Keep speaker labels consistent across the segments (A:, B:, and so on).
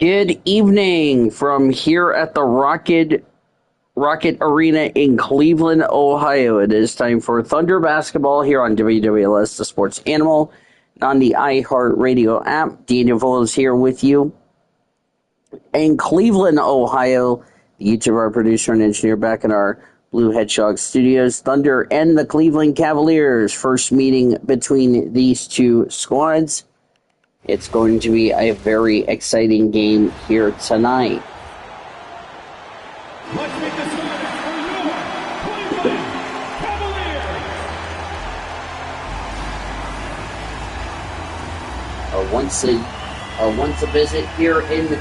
A: Good evening from here at the Rocket Arena in Cleveland, Ohio. It is time for Thunder basketball here on WWLS, the sports animal, and on the iHeartRadio app. Daniel Volo is here with you in Cleveland, Ohio. Each of our producer and engineer back in our Blue Hedgehog studios. Thunder and the Cleveland Cavaliers. First meeting between these two squads. It's going to be a very exciting game here tonight.
B: Let's make this for your Cleveland Cavaliers.
A: Once a visit here in the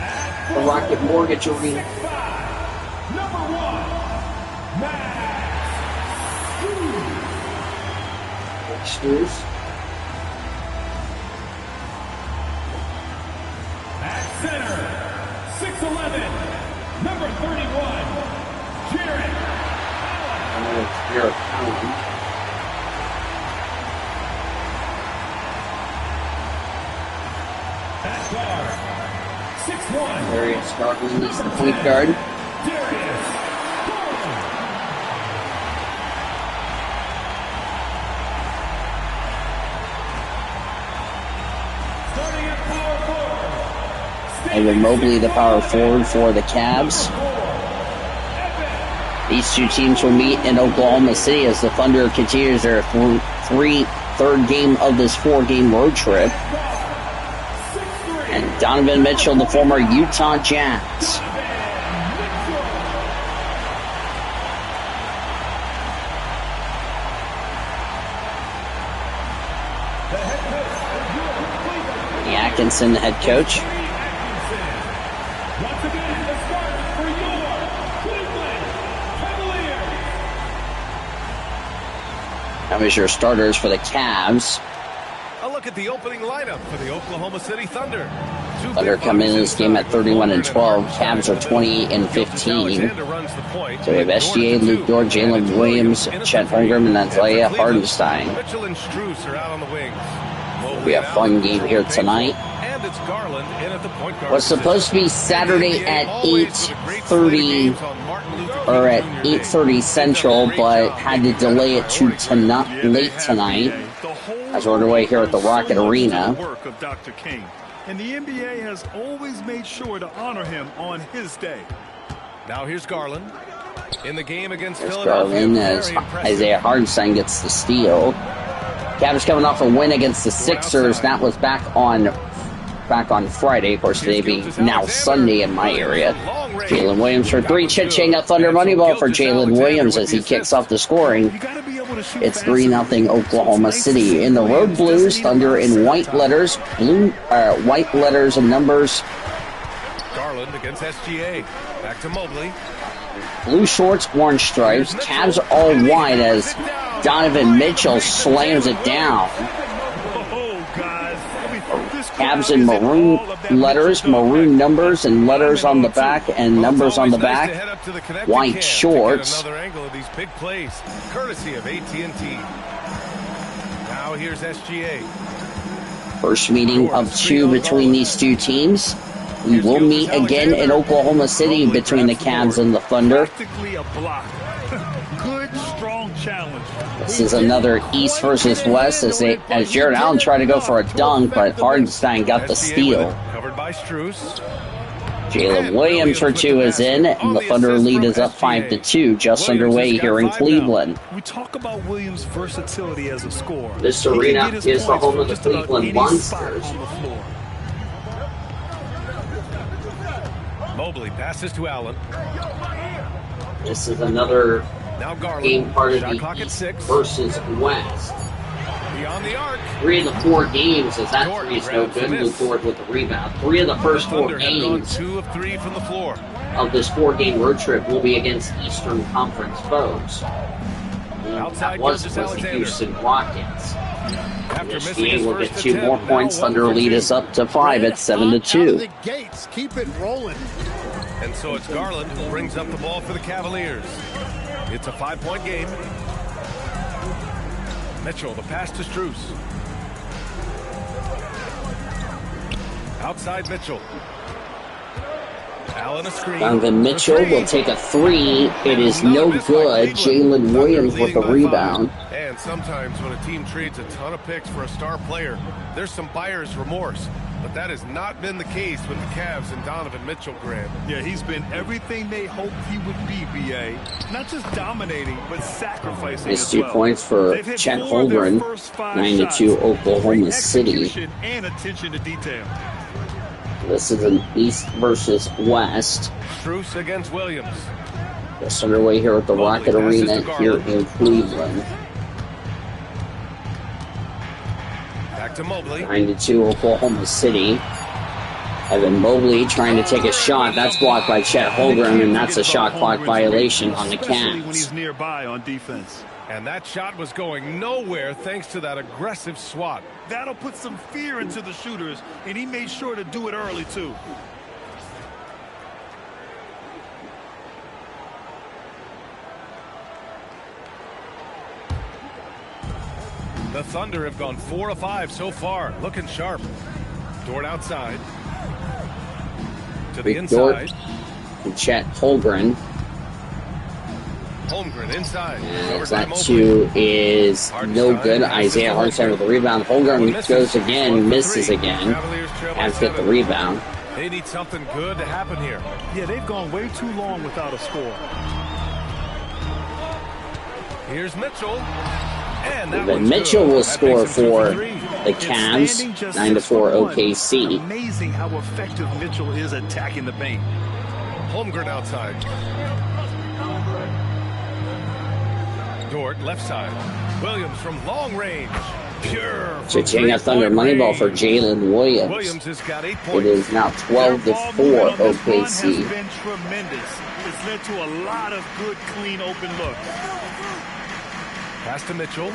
A: Rocket Mortgage Arena.
B: Number 1, Max
A: Strus.
B: At center, 6'11", number 31, Jarrett
A: Allen.
B: At guard, 6'1",
A: Darius Garland is the point guard.
B: Darius Garland. Starting at power forward,
A: Evan Mobley, the power forward for the Cavs. These two teams will meet in Oklahoma City as the Thunder continues their third game of this 4-game road trip. And Donovan Mitchell, the former Utah Jazz. Atkinson, the head coach.
B: Once again, the starters for your Cleveland Cavaliers.
A: That was your starters for the Cavs.
C: A look at the opening lineup for the Oklahoma City Thunder.
A: Thunder come in this game at 31-12. Cavs are 28-15. So we have SGA, Luke Dort, Jalen Williams, Chet Holmgren, and Isaiah Hartenstein.
C: Mitchell and Strus are out on the wings.
A: We have a fun game here tonight.
C: And it's Garland in at the point guard.
A: Was supposed to be Saturday at 8:30 or at 8:30 Central, but had to delay it to late tonight as we're underway here at the Rocket Arena.
D: Work of Dr. King, and the NBA has always made sure to honor him on his day.
C: Now here's Garland in the game against
A: There's
C: Philadelphia.
A: Garland as Isaiah Hartenstein gets the steal. Cavs coming off a win against the Sixers. That was back on Friday. Of course, today being now Sunday in my area. Jalen Williams for 3. Ching a Thunder money ball for Jalen Williams as he kicks off the scoring. It's 3-0 Oklahoma City. In the road blues, Thunder in white letters, white letters and numbers.
C: Garland against SGA. Back to Mobley.
A: Blue shorts, orange stripes. Cavs all white as Donovan Mitchell slams it down. Cavs in maroon letters, maroon numbers, and letters on the back, and numbers on the back. White shorts.
C: Another angle of these big plays, courtesy of AT&T. Now here's SGA.
A: First meeting of 2 between these two teams. We will meet again in Oklahoma City between the Cavs and the Thunder.
D: Practically a block. Good, strong challenge.
A: This is another East versus West as Jarrett Allen tried to go for a dunk, but Hartenstein got the steal.
C: Covered by Strus.
A: Jalen Williams for 2 is in, and the Thunder lead is up 5-2, just underway here in Cleveland.
D: We talk about Williams' versatility as a scorer.
A: This arena is the home of the Cleveland Monsters.
C: Mobley passes to Allen.
A: This is another
C: Now Garland.
A: game part of
C: Shot
A: the
C: clock at
A: East
C: 6.
A: versus West.
C: Beyond the arc.
A: 3 of the 4 games, as that 3 is no good. Luke Dort with the rebound. 3 of the first 4
C: Thunder have gone
A: games
C: 2 of 3 from the floor.
A: of this 4-game road trip will be against Eastern Conference foes.
C: Outside
A: That was
C: Gilgeous
A: the
C: Alexander.
A: Houston Rockets.
C: After missing
A: SGA
C: his
A: will get
C: first
A: 2 more
C: attempt,
A: points.
C: now 1
A: Thunder
C: for
A: lead
C: 2.
A: us up to 5 at 7-2.
E: Gates, keep it rolling.
C: And so it's Garland who brings up the ball for the Cavaliers. It's a 5-point game. Mitchell, the pass to Strus. Outside Mitchell. Allen a screen.
A: Donovan Mitchell will take a three. It is no good. Jalen Williams with the rebound.
C: And sometimes when a team trades a ton of picks for a star player, there's some buyer's remorse. But that has not been the case with the Cavs and Donovan Mitchell, Grant.
D: Yeah, he's been everything they hoped he would be, B.A. Not just dominating, but sacrificing
A: It's
D: as
A: 2
D: well.
A: points for
D: They've hit
A: Chet
D: 4 of their
A: Holmgren.
D: first 5
A: 9-2
D: shots.
A: Oklahoma
D: Great
A: City.
D: execution and attention to detail.
A: This is an East versus West.
C: Strus against Williams.
A: It's underway here at the Rocket Arena here in Cleveland.
C: Back to Mobley.
A: 9-2 Oklahoma City. Evan Mobley trying to take a shot. That's blocked by Chet Holmgren, and that's a shot clock violation on the
D: Especially when he's
A: Cavs.
D: nearby on defense.
C: And that shot was going nowhere thanks to that aggressive swat.
D: That'll put some fear into the shooters, and he made sure to do it early, too.
C: The Thunder have gone 4 of 5 so far, looking sharp. Dort outside. To the
A: Big Dort
C: inside.
A: and Chet Holmgren.
C: Holmgren inside.
A: And
C: Covered by
A: that
C: Mobley.
A: 2 is no good. Isaiah Hartenstein with the rebound. Holmgren goes again, misses again.
C: Cavaliers trail by
A: Cavs get the
C: 7.
A: rebound.
C: They need something good to happen here.
D: Yeah, they've gone way too long without a score.
C: Here's Mitchell. And that
A: Then
C: one's
A: Mitchell
C: good.
A: will
C: That
A: score
C: makes him 2
A: for
C: three.
A: the Cavs. 9-4 OKC.
D: Amazing how effective Mitchell is attacking the paint.
C: Holmgren outside. Dort left side. Williams from long range. Pure. from
A: Chichinga Thunder
C: three-point
A: Moneyball for
C: range.
A: Jalen Williams.
C: Williams has got 8
A: It
C: points.
A: is now
D: Their
A: 12-4
D: ball movement on this run
A: OKC.
D: has been tremendous. It's led to a lot of good, clean, open looks.
C: Pass to Mitchell.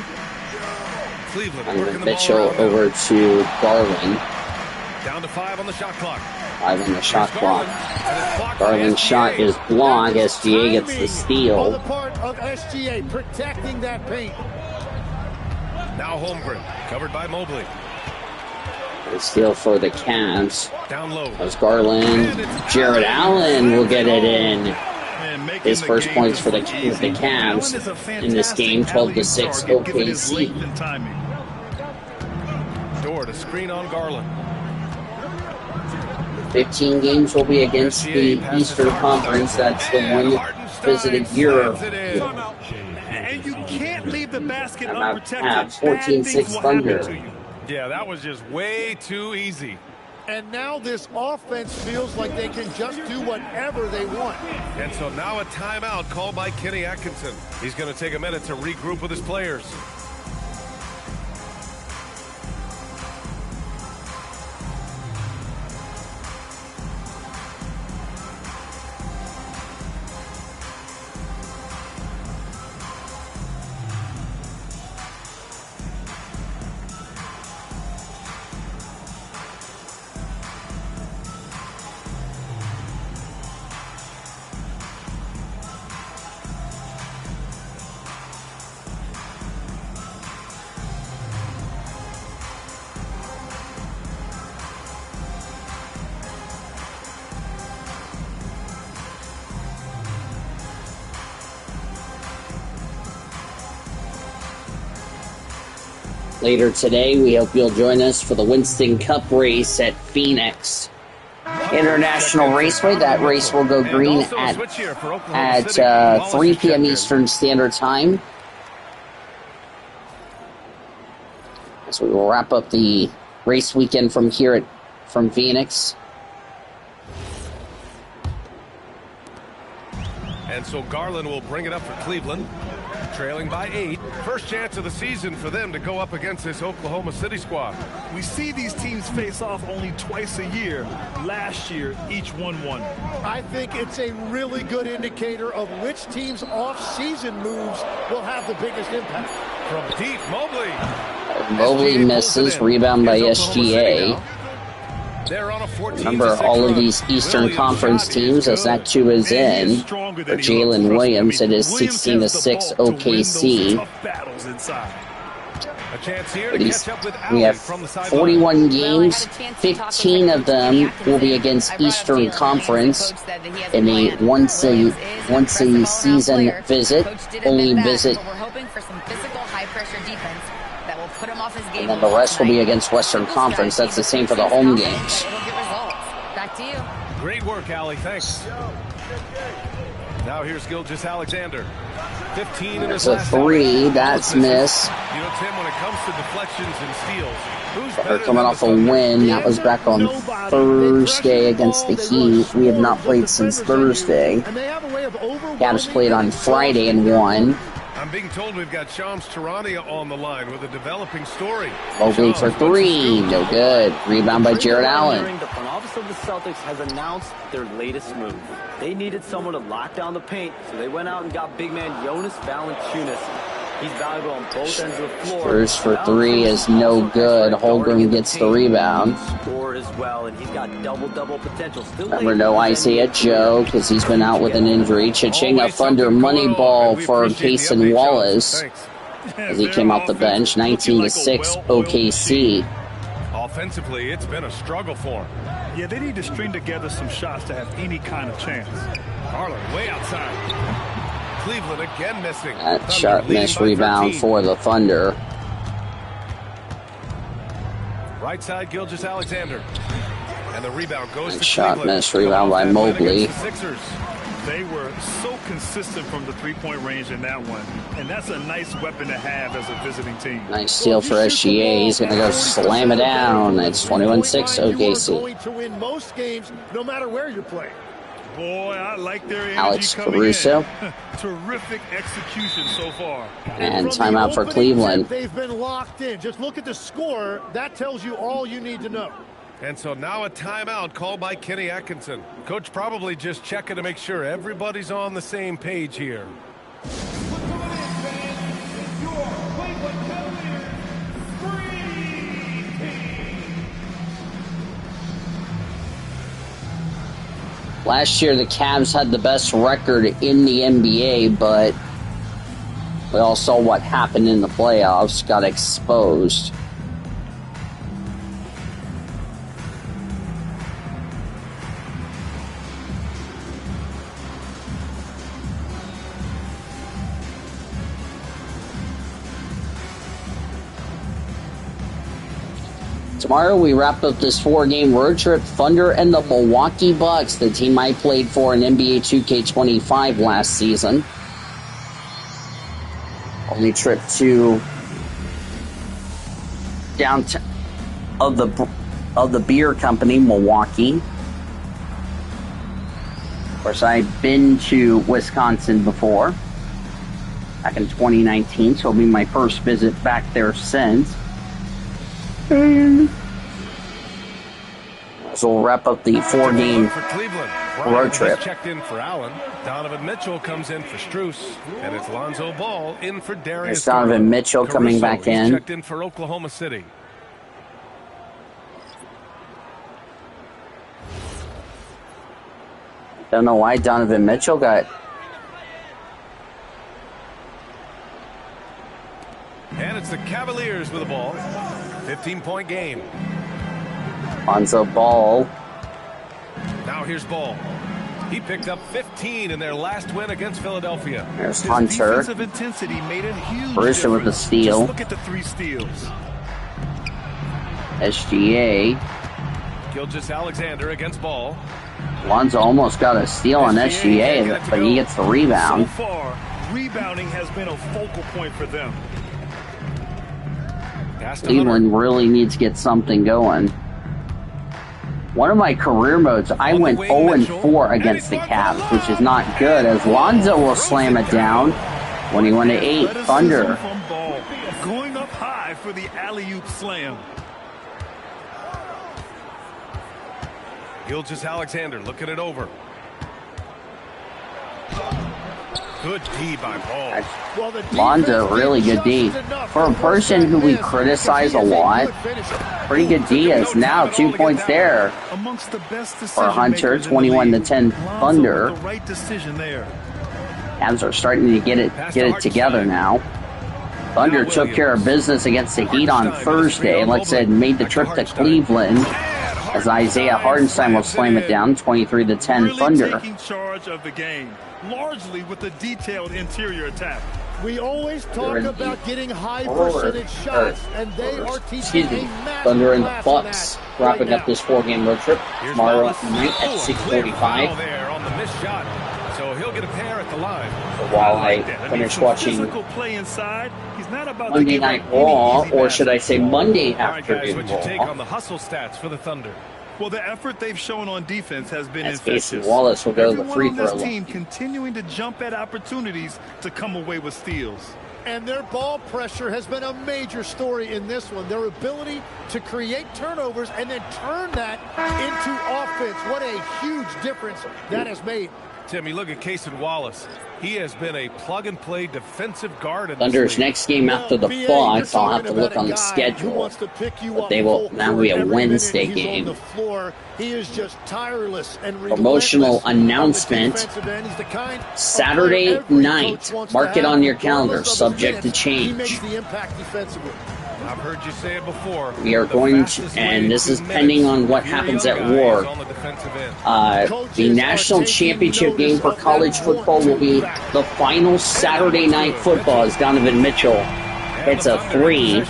C: Cleveland
A: And
C: working
A: then
C: the
A: Mitchell
C: ball around.
A: over to Garland.
C: Down to 5 on the shot clock.
A: 5 on the shot clock.
C: And it's blocked by
A: Garland's
C: SGA.
A: shot is blocked. SGA gets the
E: On the
A: steal.
E: part of SGA, protecting that paint.
C: Now Holmgren, covered by Mobley.
A: The steal for the Cavs.
C: Down low.
A: As Garland, Jared Allen will get it in.
D: Man, making
A: His
D: the
A: first
D: game
A: points
D: just
A: for the
D: look easy.
A: Cavs
D: Allen is a
A: in this game,
D: fantastic
A: 12-6
D: alley-oop target, given his
A: OKC.
D: length and timing.
C: Dort, a screen on Garland.
A: 15 games will be against the Eastern Conference. That's the one visited Europe.
D: And you can't leave the basket
A: About
D: unprotected.
A: half,
D: Bad
A: 14-6
D: things will happen
A: Thunder.
D: to you.
C: Yeah, that was just way too easy.
E: And now this offense feels like they can just do whatever they want.
C: And so now a timeout called by Kenny Atkinson. He's going to take a minute to regroup with his players.
A: Later today, we hope you'll join us for the Winston Cup race at Phoenix International Raceway. That race will go green at 3 p.m. Eastern Standard Time. So we will wrap up the race weekend from Phoenix.
C: And so Garland will bring it up for Cleveland, trailing by 8. First chance of the season for them to go up against this Oklahoma City squad.
D: We see these teams face off only twice a year. Last year, each won one.
E: I think it's a really good indicator of which team's off-season moves will have the biggest impact.
C: From deep, Mobley.
A: Mobley misses, rebound by SGA.
C: They're on a 14-6
A: Remember, all of
C: run.
A: these Eastern
C: Williams'
A: Conference
C: shot
A: teams, as that 2 is
D: And he
A: in,
D: stronger
A: for
D: than he looks,
A: Jalen
D: trust me.
A: Williams, it is
D: Williams has the
A: 16-6
D: bulk to win those
A: OKC.
D: tough battles inside.
C: A chance here
A: But
C: to catch up with
A: we
C: Allen
A: have
C: from the sideline.
A: 41 games. 15 of them will be against Eastern Conference in a once a season visit. Only visit. And then the rest will be against Western Conference. That's the same for the home games.
F: Back to you.
C: Great work, Allie. Thanks. Now here's Gilgeous Alexander. 15 in his
A: There's a
C: last
A: three. That's miss.
C: You know, Tim, when it comes to deflections and steals, who's
A: They're
C: better
A: coming
C: than
A: off
C: the
A: a
C: Thunder?
A: win. That was back on Thursday against the Heat. We have not played since Thursday. Cavs played on Friday and won.
C: I'm being told we've got Shams Charania on the line with a developing story.
A: Mobley for three. No good. Rebound by Jared Allen.
G: The front office of the Celtics has announced their latest move. They needed someone to lock down the paint, so they went out and got big man Jonas Valanciunas. He's valuable on both ends of the floor.
A: First for three is no good. Holmgren gets the rebound.
G: Score as well, and he's got double-double potential.
A: Remember, no Isaiah Joe because he's been out with an injury. Cha-ching, Thunder money ball for Cason Wallace as he came off the bench. 19-6 OKC.
C: Offensively, it's been a struggle for him.
D: Yeah, they need to string together some shots to have any kind of chance.
C: Harlan way outside. Cleveland again missing.
A: That sharp miss rebound for the Thunder.
C: Right side, Gilgeous Alexander. And the rebound goes
A: And
C: to
A: shot
C: Cleveland.
A: miss rebound by Mobley.
C: The Sixers.
D: They were so consistent from the three-point range in that one. And that's a nice weapon to have as a visiting team.
A: Nice steal for SGA. He's going to go slam it down. It's 21-6
E: You are
A: OKC.
E: going to win most games, no matter where you're playing.
D: Boy, I like their energy
A: Alex
D: coming
A: Caruso.
D: in. Terrific execution so far.
A: And
E: From the
A: timeout for
E: opening
A: Cleveland.
E: tip, they've been locked in. Just look at the score. That tells you all you need to know.
C: And so now a timeout called by Kenny Atkinson. Coach probably just checking to make sure everybody's on the same page here.
A: Last year, the Cavs had the best record in the NBA, but we all saw what happened in the playoffs, got exposed. Tomorrow we wrap up this 4-game road trip. Thunder and the Milwaukee Bucks, the team I played for in NBA 2K25 last season. Only trip to downtown of the beer company, Milwaukee. Of course, I've been to Wisconsin before, back in 2019, so it'll be my first visit back there since. So we'll wrap up the 4-game
C: For Cleveland,
A: road trip.
C: checked in for Allen. Donovan Mitchell comes in for Strus, and it's Lonzo Ball in for Darius.
A: There's Donovan Mitchell coming back
C: Caruso, he's
A: in.
C: checked in for Oklahoma City.
A: Don't know why Donovan Mitchell got...
C: And it's the Cavaliers with the ball. 15-point game.
A: Lonzo Ball.
C: Now here's Ball. He picked up 15 in their last win against Philadelphia.
A: There's
D: His
A: Hunter.
D: defensive intensity made a huge
A: Caruso with the
D: difference.
A: steal.
D: Just look at the 3 steals.
A: SGA.
C: Gilgeous Alexander against Ball.
A: Lonzo almost got a steal on SGA, but he gets the
D: So
A: rebound.
D: far, rebounding has been a focal point for them.
C: Pass to Hunter.
A: Cleveland really needs to get something going. One of my career modes, I went 0-4 against the Cavs, which is not good, as Lonzo will slam it down when he went to 8.
D: Athleticism
A: Thunder.
D: from Ball, going up high for the alley-oop slam.
C: Gilgeous Alexander looking it over. Good D by Ball.
A: Lonzo, really good D. For a person who we criticize a lot, pretty good D is now 2 points there
D: Amongst the best
A: for Hunter,
D: decision-makers in the
A: 21-10
D: league.
A: Thunder.
D: Lonzo with the right decision there.
A: Cavs are starting to get it together now. Thunder took care of business against the Heat on Thursday. Like I said, made the trip to Cleveland as Isaiah Hartenstein will slam it down, 23-10
D: really
A: Thunder.
D: Taking charge of the game, largely with a detailed interior attack.
E: We always talk about getting high percentage shots, and they are teaching a massive
A: Thunder and the
E: class on
A: Bucks
E: that
A: wrapping
E: right
A: up this 4-game road trip tomorrow night at
C: Oh,
A: 6:45.
C: there on the missed shot. So he'll get a pair at the line.
A: While I finish
D: some
A: watching
D: physical play inside. He's not about
A: Monday
D: to give
A: Night
D: up any
A: Raw,
D: easy
A: or should I say
D: baskets.
A: Monday
C: All right, guys,
A: afternoon
C: what's your take
A: Raw.
C: on the hustle stats for the Thunder?
D: Well, the effort they've shown on defense has been
A: As
D: infectious.
A: Casey Wallace will go to the
D: Everyone
A: free
D: on
A: throw
D: this
A: line.
D: team continuing to jump at opportunities to come away with steals.
E: And their ball pressure has been a major story in this one. Their ability to create turnovers and then turn that into offense. What a huge difference that has made.
C: Tim, you look at Casey Wallace. He has been a plug-and-play defensive guard in this
A: Thunder's
C: league.
A: next game after the Bucks, I'll have to look on the schedule. But they will now be a Wednesday game.
E: He is just tireless and
A: Promotional announcement Saturday night. Mark it on your calendar, subject to
E: He
A: change.
E: makes the impact defensively.
C: I've heard you say it before.
A: We are
C: The
A: going to,
C: fastest way
A: and this is
C: to
A: pending
C: minutes
A: on what
C: for your
A: happens
C: young
A: at
C: guys
A: war.
C: on the defensive end.
A: The national championship game for college football will be the final Saturday night football as Donovan Mitchell hits a 3,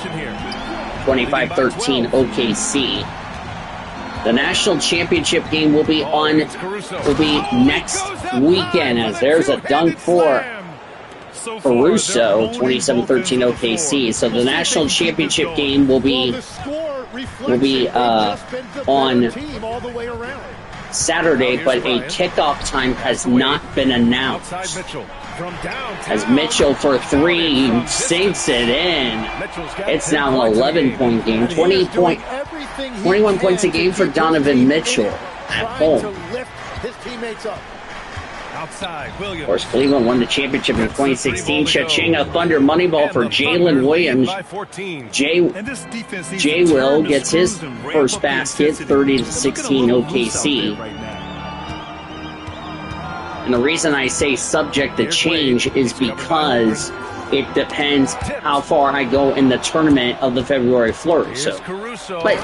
A: 25-13 OKC. The national championship game will be next weekend as there's a dunk for Caruso, 27-13 OKC. So the national championship game will be on Saturday, but a kickoff time has not been announced. As Mitchell for 3 sinks it in. It's now an 11-point game, 21 points a game for Donovan Mitchell at home.
C: Outside,
A: Of
C: Williams.
A: course, Cleveland won the championship in 2016. Cha-ching, a Thunder Moneyball for Jalen Williams. Jay Will gets his first basket, 30-16 OKC. And the reason I say subject to change is because it depends how far I go in the tournament of the February flurry. So, but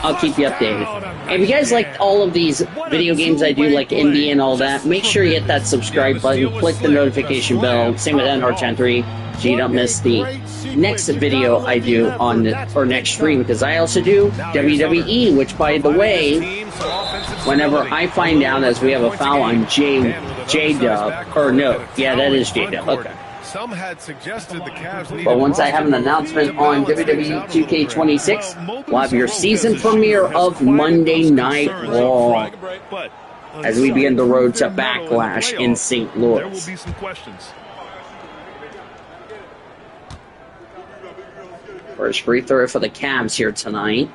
A: I'll keep you updated. And if you guys like all of these video games I do, like NBA and all that, make sure you hit that subscribe button, click the notification bell. Same with NR103, so you don't miss the next video I do on or next stream, because I also do WWE, which, by the way, whenever I find out as we have a foul on J-Dub, or no, yeah, that is J-Dub, okay.
C: Some had suggested the Cavs needed
A: But once I have an announcement on WWE 2K26, we'll have your season premiere of Monday Night Raw as we begin the road to Backlash in St.
D: There will
A: Louis.
D: be some questions.
A: First free throw for the Cavs here tonight,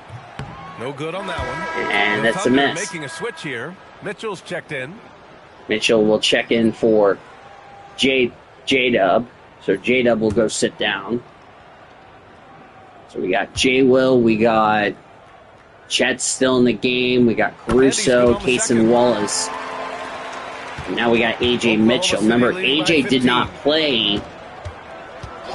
C: No good on that one.
A: and
C: The
A: that's a
C: Thunder
A: miss.
C: Making a switch here. Mitchell's checked in.
A: Mitchell will check in for J-Dub, so J-Dub will go sit down. So we got J-Will, we got Chet still in the game, we got Caruso, Casey Wallace. And now we got AJ Mitchell. Remember, AJ did not play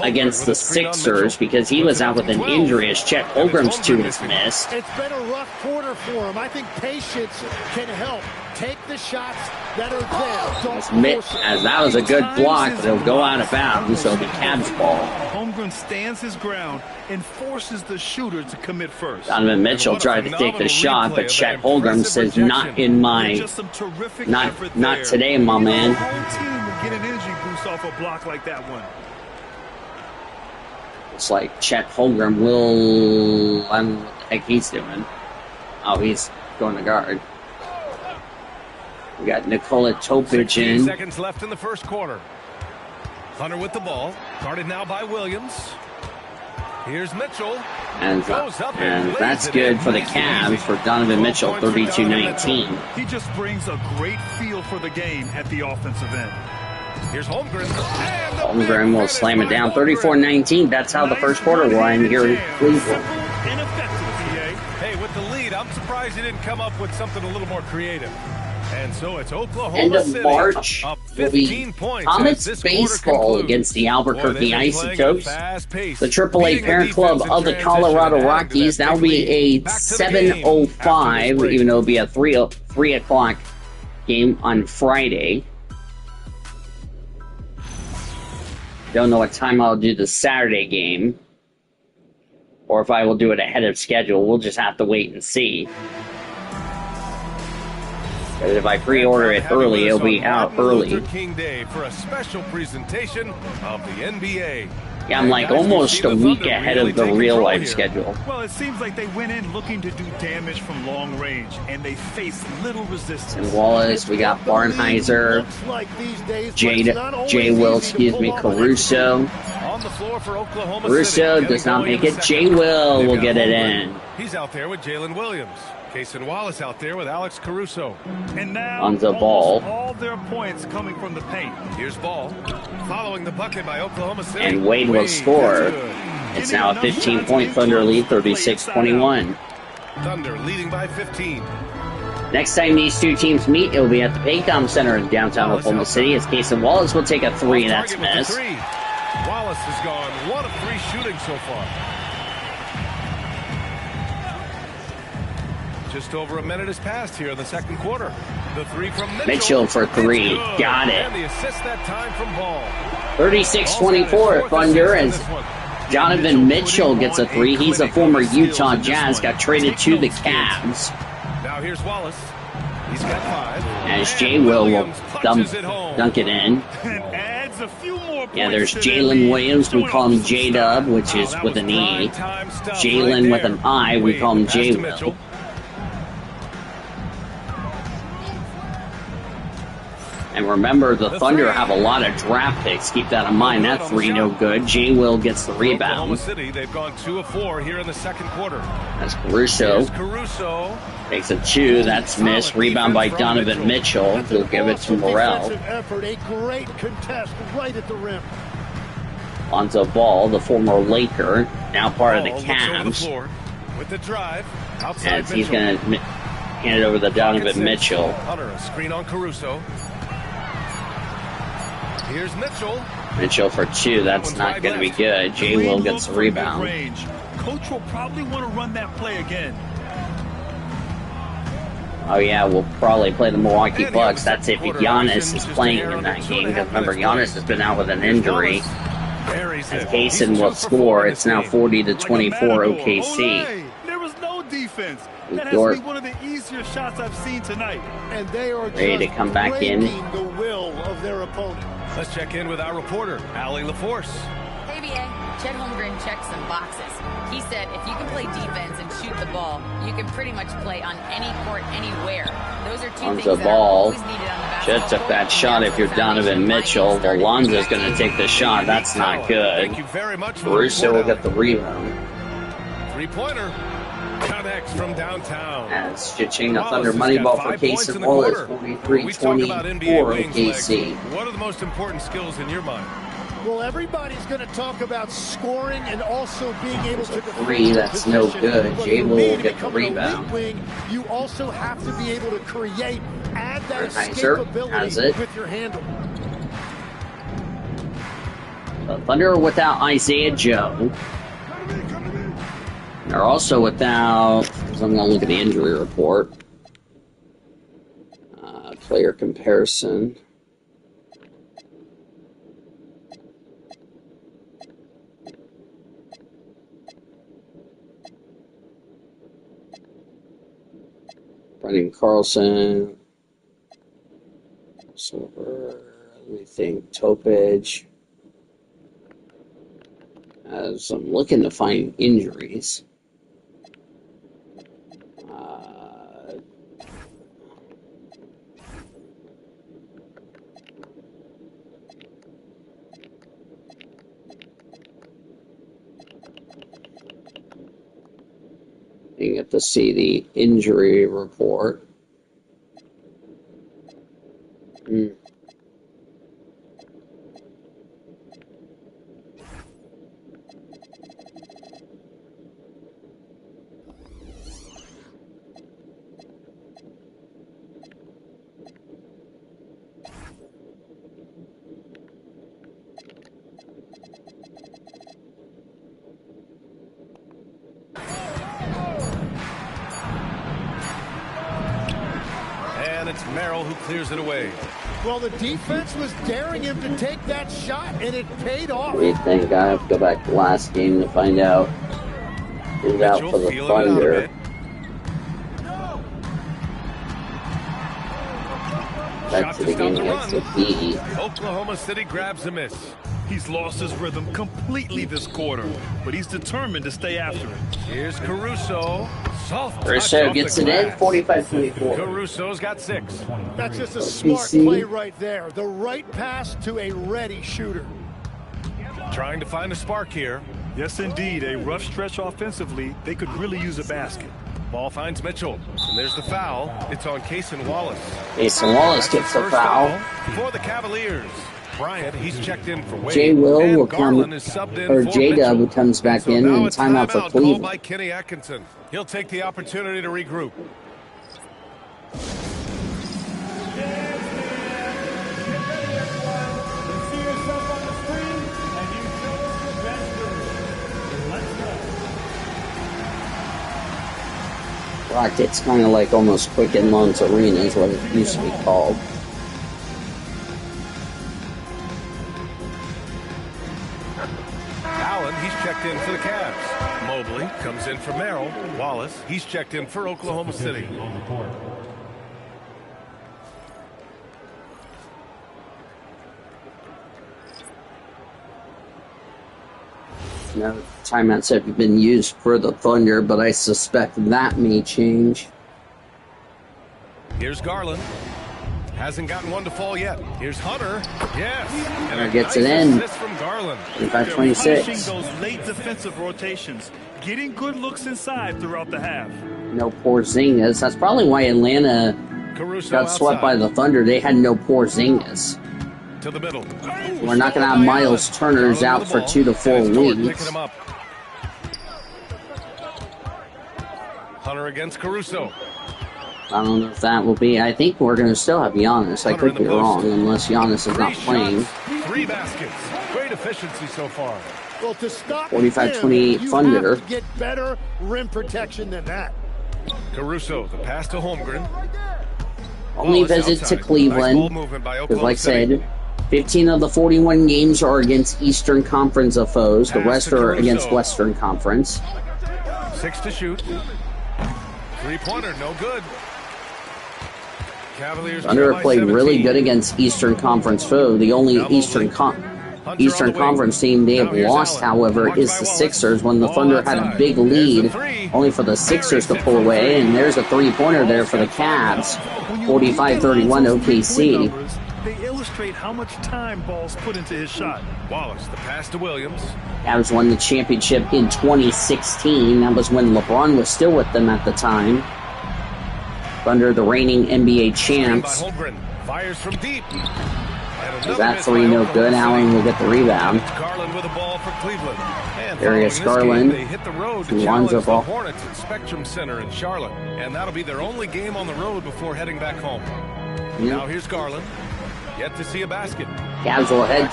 A: against the Sixers because he was out with an injury as Chet Holmgren's 2 is missed.
E: It's been a rough quarter for him. I think patience can help. Take the shots that are there. Don't force it.
A: As that was a good block, but it'll go out of bounds, so it'll be Cavs ball.
D: Holmgren stands his ground and forces the shooter to commit first.
A: Donovan Mitchell tried to take the shot, but Chet Holmgren says, "Not in my,
D: Just some terrific
A: not
D: effort
A: not
D: there.
A: today, my man."
D: The whole team would get an energy boost off a block like that one.
A: It's like Chet Holmgren will. I don't know what the heck he's doing. Oh, he's going to guard. We got Nikola Topic
C: 16
A: in.
C: seconds left in the first quarter. Thunder with the ball. Guarded now by Williams. Here's Mitchell.
A: And that's good for the Cavs for Donovan Mitchell, 32-19.
D: He just brings a great feel for the game at the offensive end.
C: Here's Holmgren.
A: Holmgren will slam it down, 34-19. That's how the first quarter will end here in Cleveland.
D: And effective, PA.
C: Hey, with the lead, I'm surprised he didn't come up with something a little more creative. And so it's Oklahoma
A: End of
C: City
A: March
C: up
A: will be
C: 15 points
A: Comets
C: as this quarter
A: baseball
C: concludes.
A: against the
C: Boy,
A: Albuquerque
C: they've been playing at a
A: Isotopes.
C: fast pace,
A: The AAA
C: beating the
A: parent club
C: defense in
A: of the
C: transition
A: Colorado
C: and adding to
A: Rockies.
C: that
A: That will
C: big
A: be
C: lead.
A: a
C: Back to the game after
A: 7:05,
C: this break.
A: even though it'll be a 3 o'clock game on Friday. Don't know what time I'll do the Saturday game, or if I will do it ahead of schedule. We'll just have to wait and see. But if I pre-order it early, it'll be out early.
C: Luther King Day for a special presentation of the NBA.
A: Yeah, I'm like
C: Guys, we've
A: almost
C: seen
A: a
C: the
A: week
C: Thunder
A: ahead
C: really
A: of the
C: take
A: real
C: control
A: life
C: here.
A: schedule.
D: Well, it seems like they went in looking to do damage from long range, and they faced little resistance.
A: And Wallace, we got Barnheiser,
E: Looks like these days, but
A: J.
E: it's not always
A: J. Will,
E: easy to
A: excuse me,
E: pull off an
A: Caruso.
C: On the floor for Oklahoma
A: Caruso
C: City.
A: does not
C: Getting
A: make
C: going in
A: it.
C: the
A: J.
C: second.
A: Will
C: They've
A: will
C: got
A: get it
C: Holmgren.
A: in.
C: He's out there with Jalen Williams. Kason Wallace out there with Alex Caruso.
D: And now,
A: On the
D: almost
A: ball.
D: all their points coming from the paint.
C: Here's Ball. Following the bucket by Oklahoma City.
A: And Wade will score.
C: That's good.
A: It's now a 15-point Thunder lead, 36-21.
C: Thunder leading by 15.
A: Next time these two teams meet, it will be at the Paycom Center in downtown
C: Wallace
A: Oklahoma City. As Kason Wallace will take a three, and that's
C: Target with the
A: missed.
C: three. Wallace has gone 1 of 3 shooting so far. Just over a minute has passed here in the second quarter. The three from Mitchell.
A: Mitchell for three.
C: It's good.
A: Got it.
C: And the assist that time from Ball.
A: 36-24 Thunder as Donovan Mitchell gets a three. He's a former Utah Jazz, got traded to the Cavs.
C: Now here's Wallace. He's got 5.
A: As
C: And
A: J. Will
C: Williams punches it home.
A: dunk it in.
D: And adds a few more
A: Yeah,
D: points
A: there's
D: to their
A: Jalen
D: lead.
A: Williams. We
D: Doing
A: call him
D: some
A: J-Dub,
D: style.
A: which is
C: That
A: with
C: was
A: an E.
C: prime-time stuff
A: Jalen
C: right
A: with
C: there.
A: an I. We
C: Wade
A: call him
C: pass to
A: J.
C: Mitchell.
A: Will. And remember, the Thunder have a lot of draft picks. Keep that in mind. That three no good. J. Will gets the
C: Oklahoma
A: rebound.
C: City, they've gone 2 of 4 here in the second quarter.
A: That's Caruso.
C: Here's Caruso.
A: Takes a two. That's missed. Rebound by Donovan Mitchell. He'll give it to
E: Awesome
A: Morrell.
E: defensive effort, a great contest right at the rim.
A: Onto Ball, the former Laker, now part of the
C: Ball looks over the
A: Cavs.
C: floor with the drive. Outside
A: As he's
C: Mitchell.
A: going to hand it over to
C: Pocket
A: Donovan
C: six.
A: Mitchell.
C: Hunter, a screen on Caruso. Here's Mitchell.
A: Mitchell for two. That's
C: One's
A: not
C: wide
A: going to be
C: left.
A: good. J. Will gets the rebound.
D: Range. Coach will probably want to run that play again.
A: Oh, yeah, we'll probably play the Milwaukee
C: And
A: Bucks.
C: the
A: That's if
C: quarter
A: Giannis
C: action,
A: is
C: just
A: playing
C: a hair
A: in
C: under
A: that
C: 2.5
A: game. Because remember,
C: minutes
A: Giannis has been out with an injury.
C: Buries
A: As
C: it.
A: Kaysen
C: He's
A: will
C: 2 for 4
A: score.
C: in
A: It's
C: this
A: now
C: game.
A: 40-24 OKC.
D: Olay! There was no defense. That has
A: Dort.
D: to be one of the easier shots I've seen tonight.
E: And they are
A: Ready to
E: just
A: come back in.
E: breaking the will of their opponent.
C: Let's check in with our reporter, Allie LaForce.
F: Hey, BA. Chet Holmgren checked some boxes. He said if you can play defense and shoot the ball, you can pretty much play on any court, anywhere. Those are two
A: On
F: things
A: the
F: that
A: ball.
F: are always needed on the
A: Chet
F: basketball
A: took
F: court,
A: that
F: and
A: shot.
F: that's
A: If you're
F: the foundation
A: Donovan
F: of why
A: Mitchell,
F: he started.
A: Alonzo's going to take the shot. That's not good.
C: Thank you very much for
A: Caruso
C: the
A: will
C: report,
A: get the rebound.
C: Allie. Three-pointer. Connects from downtown.
A: As stitching the
C: Wallace
A: Thunder
C: has
A: money
C: got
A: ball for
C: 5 points in
A: Kaysen
C: the
A: Wallace,
C: quarter. When we talk about
A: 43-24
C: NBA wings
A: OKC.
C: legs, what are the most important skills in your mind?
E: Well, everybody's going to talk about scoring and also being able to defend
A: Three,
E: your
A: that's no
E: position.
A: good.
E: But
A: J.
E: for
A: Will
E: me
A: will
E: to
A: get the
E: become an elite
A: rebound.
E: wing, you also have to be able to create, add that
A: Heiser has
E: escapability
A: it.
E: with your handle.
A: The Thunder are without Isaiah Joe. They're also without, because I'm going to look at the injury report. Player comparison. Brendan Carlson. Silver. Let me think. Topage. As I'm looking to find injuries. You get to see the injury report.
C: It's Merrill who clears it away.
E: Well, the defense was daring him to take that shot, and it paid off.
A: What do you think? I have to go back to the last game to find out who's out for the Thunder. Back to the game against the Heat.
C: Oklahoma City grabs a miss.
D: He's lost his rhythm completely this quarter, but he's determined to stay after it.
C: Here's Caruso. Soft
A: Caruso gets it in, 45-24.
C: Caruso's got 6.
E: That's just a smart play right there. The right pass to a ready shooter.
C: Trying to find a spark here.
D: Yes, indeed. A rough stretch offensively. They could really use a basket.
C: Ball finds Mitchell. And there's the foul. It's on Cason Wallace.
A: Cason Wallace gets the foul.
C: For the Cavaliers. Bryant, he's checked in for Wade.
A: J. Will
C: and
A: will come,
C: Garland is subbed in
A: or
C: for
A: J-Dub
C: Mitchell.
A: comes back
C: So
A: in,
C: now
A: and
C: a
A: timeout for
C: called
A: Cleveland.
C: by Kenny Atkinson. He'll take the opportunity to regroup.
A: Rockets kind of like almost Quicken Loans Arena is what it used to be called.
C: Allen, he's checked in for the Cavs. Mobley comes in for Merrill. Wallace, he's checked in for Oklahoma City.
A: No timeouts have been used for the Thunder, but I suspect that may change.
C: Here's Garland. Hasn't gotten one to fall yet. Here's Hunter. Yes. And
A: Hunter gets it in.
C: assist from Garland.
A: 25-26.
D: Punishing those late defensive rotations, getting good looks inside throughout the half.
A: No Porzingis. That's probably why Atlanta
C: Caruso
A: got swept by the Thunder. They had no Porzingis.
C: To the middle.
A: We're not going to have Miles Turner's out for 2 to 4 weeks.
C: Him up. Hunter against Caruso.
A: I don't know if that will be. I think we're going to still have Giannis. I could be wrong, unless Giannis is not playing.
C: 3 baskets. Great efficiency so far.
E: Well, to stop
A: 45-28
E: him,
A: Thunder.
E: you have to get better rim protection than that.
C: Caruso, the pass to Holmgren.
A: Only visit to Cleveland, because like I said, 15 of the 41 games are against Eastern Conference of foes. The rest are against Western Conference.
C: 6 to shoot. 3-pointer, no good. Cavaliers
A: Thunder have played really good against Eastern Conference foe. The only Eastern Conference team they have lost, however, is the Sixers, when the Thunder had a big lead, only for the Sixers to pull away. And there's a 3-pointer there for the Cavs. 45-31 OKC.
D: They illustrate how much time Ball's put into his shot.
C: Wallace, the pass to Williams.
A: Cavs won the championship in 2016. That was when LeBron was still with them at the time. Thunder, the reigning NBA champs.
C: Fires from deep.
A: Is that 3 no good? Allen will get the rebound.
C: Garland with a ball for Cleveland.
A: Darius Garland.
C: They hit the road to
A: Lonzo
C: challenge the
A: Ball.
C: Hornets at Spectrum Center in Charlotte. And that'll be their only game on the road before heading back home. Now here's Garland. Yet to see a basket.
A: Cavs will head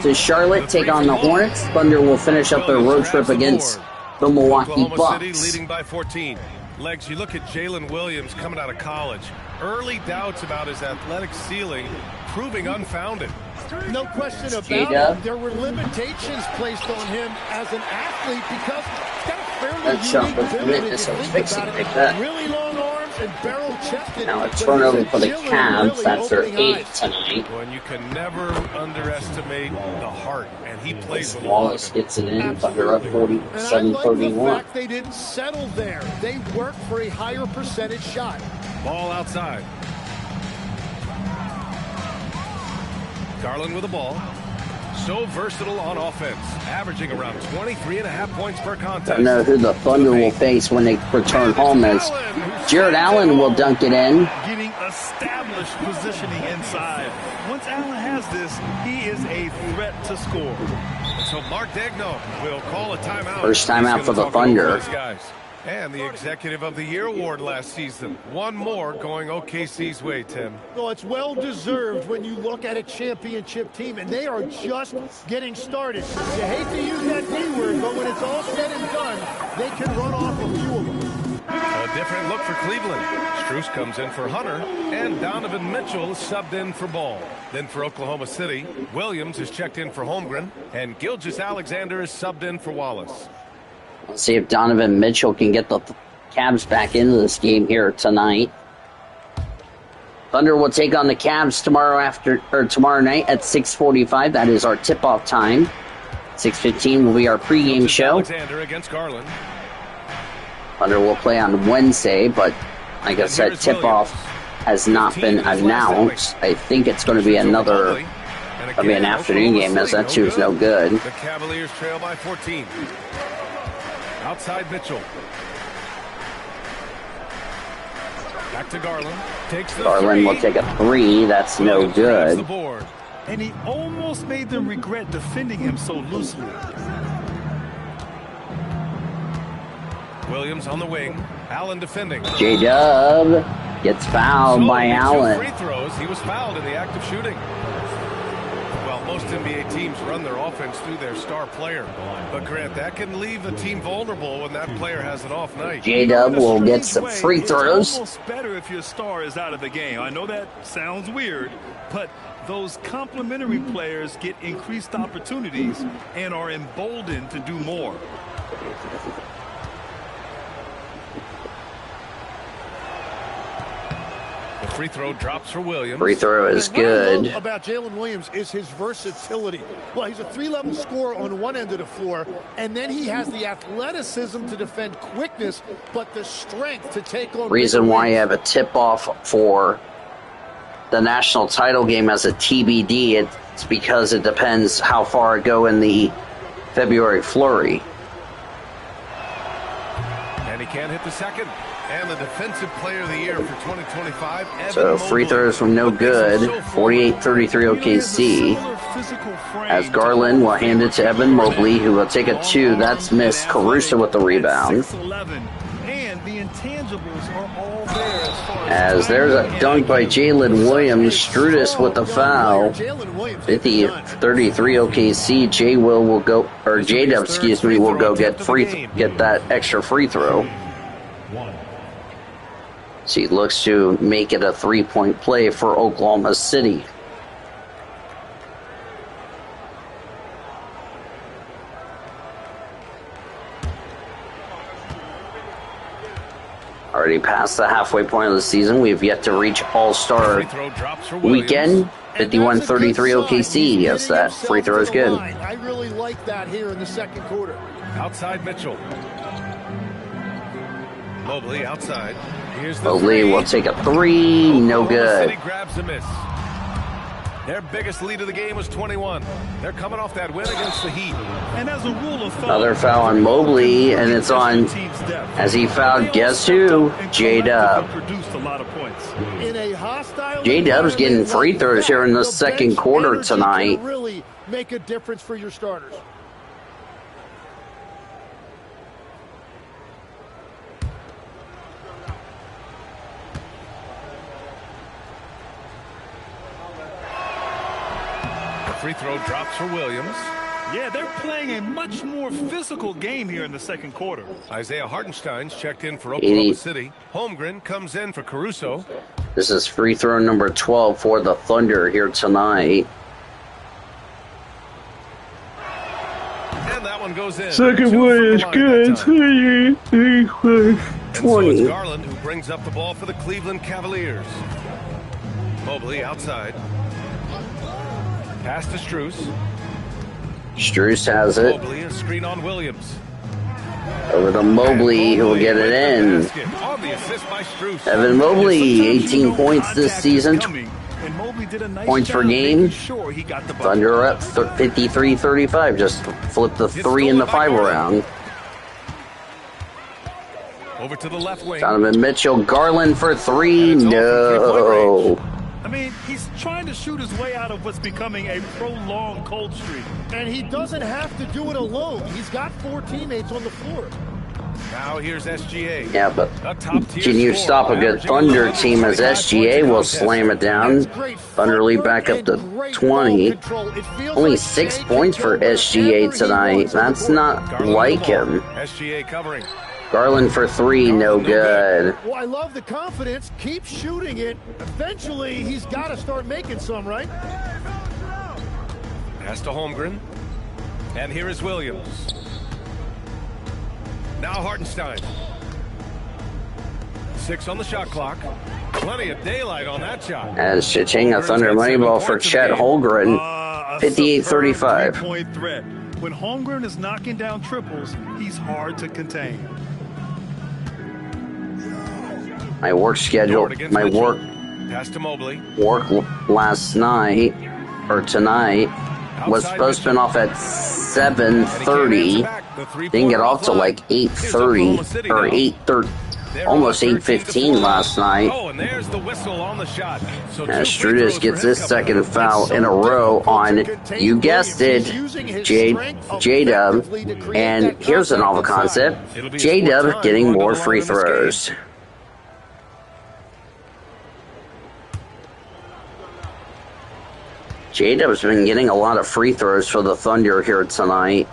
A: to Charlotte, take on the Hornets. Thunder will finish up their road trip against the Milwaukee
C: Oklahoma City
A: Bucks.
C: leading by 14. Legs, you look at Jalen Williams coming out of college. Early doubts about his athletic ceiling proving unfounded.
E: No question about
A: J-Dub.
E: it. There were limitations placed on him as an athlete because he's got a fairly
A: That shot
E: unique
A: was
E: ability
A: lit,
E: to
A: so
E: think
A: fixing
E: about
A: like
E: it.
A: that.
E: Really long arms and barrel-chested.
A: Now a
E: but
A: turnover
E: he's
A: for the
E: agility
A: Cavs.
E: really
A: That's their
E: opening
A: 8th
E: eyes.
A: tonight.
C: Well, and you can never underestimate the heart, and he plays with
A: Wallace
C: love.
A: gets it in. Thunder up
E: And I like the
A: 47-31.
E: fact they didn't settle there. They worked for a higher percentage shot.
C: Ball outside. Garland with the ball. So versatile on offense, averaging around 23.5 points per contest.
A: I don't know who the Thunder will face when they return home, as Jared Allen will dunk it in.
D: Getting established positioning inside. Once Allen has this, he is a threat to score.
C: So Mark Degno will call a timeout.
A: First timeout
C: He's
A: for
C: gonna
A: the
C: talk over
A: Thunder.
C: his guys. And the Executive of the Year award last season. One more going OKC's way, Tim.
E: Well, it's well-deserved when you look at a championship team, and they are just getting started. You hate to use that D word, but when it's all said and done, they can run off a few of them.
C: A different look for Cleveland. Strus comes in for Hunter, and Donovan Mitchell is subbed in for Ball. Then for Oklahoma City, Williams is checked in for Holmgren, and Gilgeous-Alexander is subbed in for Wallace.
A: Let's see if Donovan Mitchell can get the Cavs back into this game here tonight. Thunder will take on the Cavs tomorrow night at 6:45. That is our tip-off time. 6:15 will be our pregame show.
C: Alexander against Garland.
A: Thunder will play on Wednesday, but like I said, tip-off has not been announced. I think it's going to be an afternoon game, as that too is no good.
C: The Cavaliers trail by 14. Outside Mitchell. Back to Garland. Takes the
A: Garland will take a 3. That's no good.
D: And he almost made them regret defending him so loosely.
C: Williams on the wing. Allen defending.
A: J-Dub gets fouled by Allen.
C: Free throws. He was fouled in the act of shooting. Well, most NBA teams run their offense through their star player. But Grant, that can leave a team vulnerable when that player has an off night.
A: J-Dub will get some free throws.
D: It's almost better if your star is out of the game. I know that sounds weird, but those complementary players get increased opportunities and are emboldened to do more.
C: The free throw drops for Williams.
A: Free throw is good.
E: What I love about Jalen Williams is his versatility. Well, he's a 3-level scorer on one end of the floor, and then he has the athleticism to defend quickness, but the strength to take on...
A: Reason why you have a tip-off for the national title game as a TBD, it's because it depends how far it go in the February flurry.
C: And he can't hit the second. And the defensive player of the year for 2025.
A: So free throws from no good. 48-33 OKC. As Garland will hand it to Evan Mobley, who will take a 2. That's missed. Caruso with the rebound. As there's a dunk by Jalen Williams. Strudis with the foul. 50-33 OKC. J-Dub, will go get that extra free throw. So he looks to make it a 3-point play for Oklahoma City. Already past the halfway point of the season. We've yet to reach All-Star weekend. 51-33 OKC. Yes, that free throw is good.
E: I really like that here in the second quarter.
C: Outside Mitchell. Mobley outside. Here's the
A: Mobley will take a 3. No good.
C: City grabs a miss. Their biggest lead of the game was 21. They're coming off that win against the Heat.
D: And as a rule of thumb,
A: another foul on Mobley, and it's on, as he fouled, guess who? J-Dub. J-Dub's getting free throws here in the second quarter tonight.
E: Really make a difference for your starters.
C: Free throw drops for Williams.
D: Yeah, they're playing a much more physical game here in the second quarter.
C: Isaiah Hartenstein's checked in for Oklahoma City. Holmgren comes in for Caruso.
A: This is free throw number 12 for the Thunder here tonight.
C: And that one goes in.
A: Second one is good.
C: 20. So it's Garland who brings up the ball for the Cleveland Cavaliers. Mobley outside. Pass to Strus.
A: Strus has it.
C: Mobley, a screen on Williams.
A: Over to Mobley, who will get it in.
C: On the assist by Strus.
A: Evan Mobley, 18 points this season. Points per game. Thunder up 53-35. Just flip the 3 and the 5 around.
C: Over to the left wing.
A: Donovan Mitchell, Garland for 3. No.
D: I mean, he's trying to shoot his way out of what's becoming a prolonged cold streak.
E: And he doesn't have to do it alone. He's got 4 teammates on the floor.
C: Now here's SGA.
A: Yeah, but can you stop a good Thunder team as SGA will slam it down? Thunder lead back up to 20. Only 6 points for SGA tonight. That's not like him.
C: SGA covering.
A: Garland for three, no good.
E: Well, I love the confidence. Keep shooting it. Eventually, he's got to start making some, right?
C: Pass to Holmgren. And here is Williams. Now Hartenstein. 6 on the shot clock. Plenty of daylight on that shot.
A: As Cha-ching, a Thunder money ball for Chet Holmgren. 58-35.
D: Point threat. When Holmgren is knocking down triples, he's hard to contain.
A: My work schedule, my work
C: Pass to Mobley.
A: last night, or tonight, was supposed to be off at 7:30. Didn't get off till like 8:30 or 8:30, almost 8:15 last night.
C: Oh, and there's the whistle on the shot. So
A: As Strudis gets his second foul in a row on, you guessed it, J-Dub. And here's a novel concept, J-Dub getting more free throws. J-Dub's been getting a lot of free throws for the Thunder here tonight.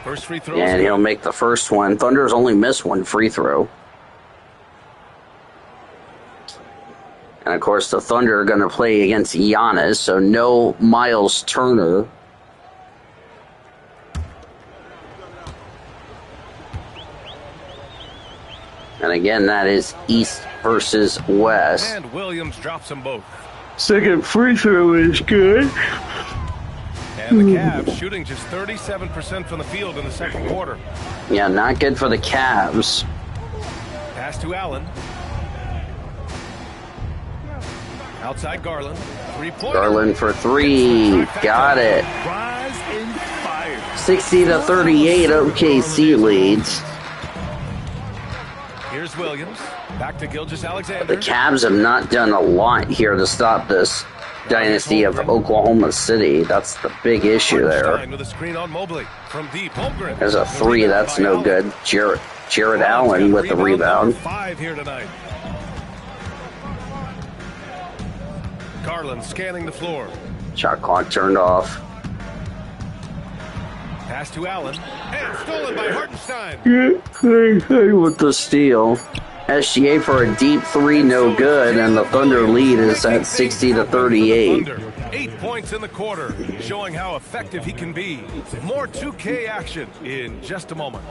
C: First free throw.
A: And he'll make the first one. Thunder's only missed one free throw. And of course, the Thunder are going to play against Giannis, so no Miles Turner. And again, that is East versus West.
C: And Williams drops them both.
A: Second free throw is good.
C: And the Cavs shooting just 37% from the field in the second quarter.
A: Yeah, not good for the Cavs.
C: Pass to Allen. Outside Garland. 3-pointer.
A: Garland for three. Got it.
D: Rise and fire.
A: 60-38, OKC leads.
C: Here's Williams. Back to Gilgeous-Alexander.
A: The Cavs have not done a lot here to stop this dynasty of Oklahoma City. That's the big issue there.
C: With a screen on Mobley from deep. Holmgren.
A: There's a three, that's no good. Jared Allen with the rebound.
C: 5 here tonight. Garland scanning the floor.
A: Shot clock turned off.
C: Pass to Allen. And stolen by Hartenstein.
A: With the steal. SGA for a deep three, no good, and the Thunder lead is at 60-38.
C: Thunder, 8 points in the quarter, showing how effective he can be. More 2K action in just a moment.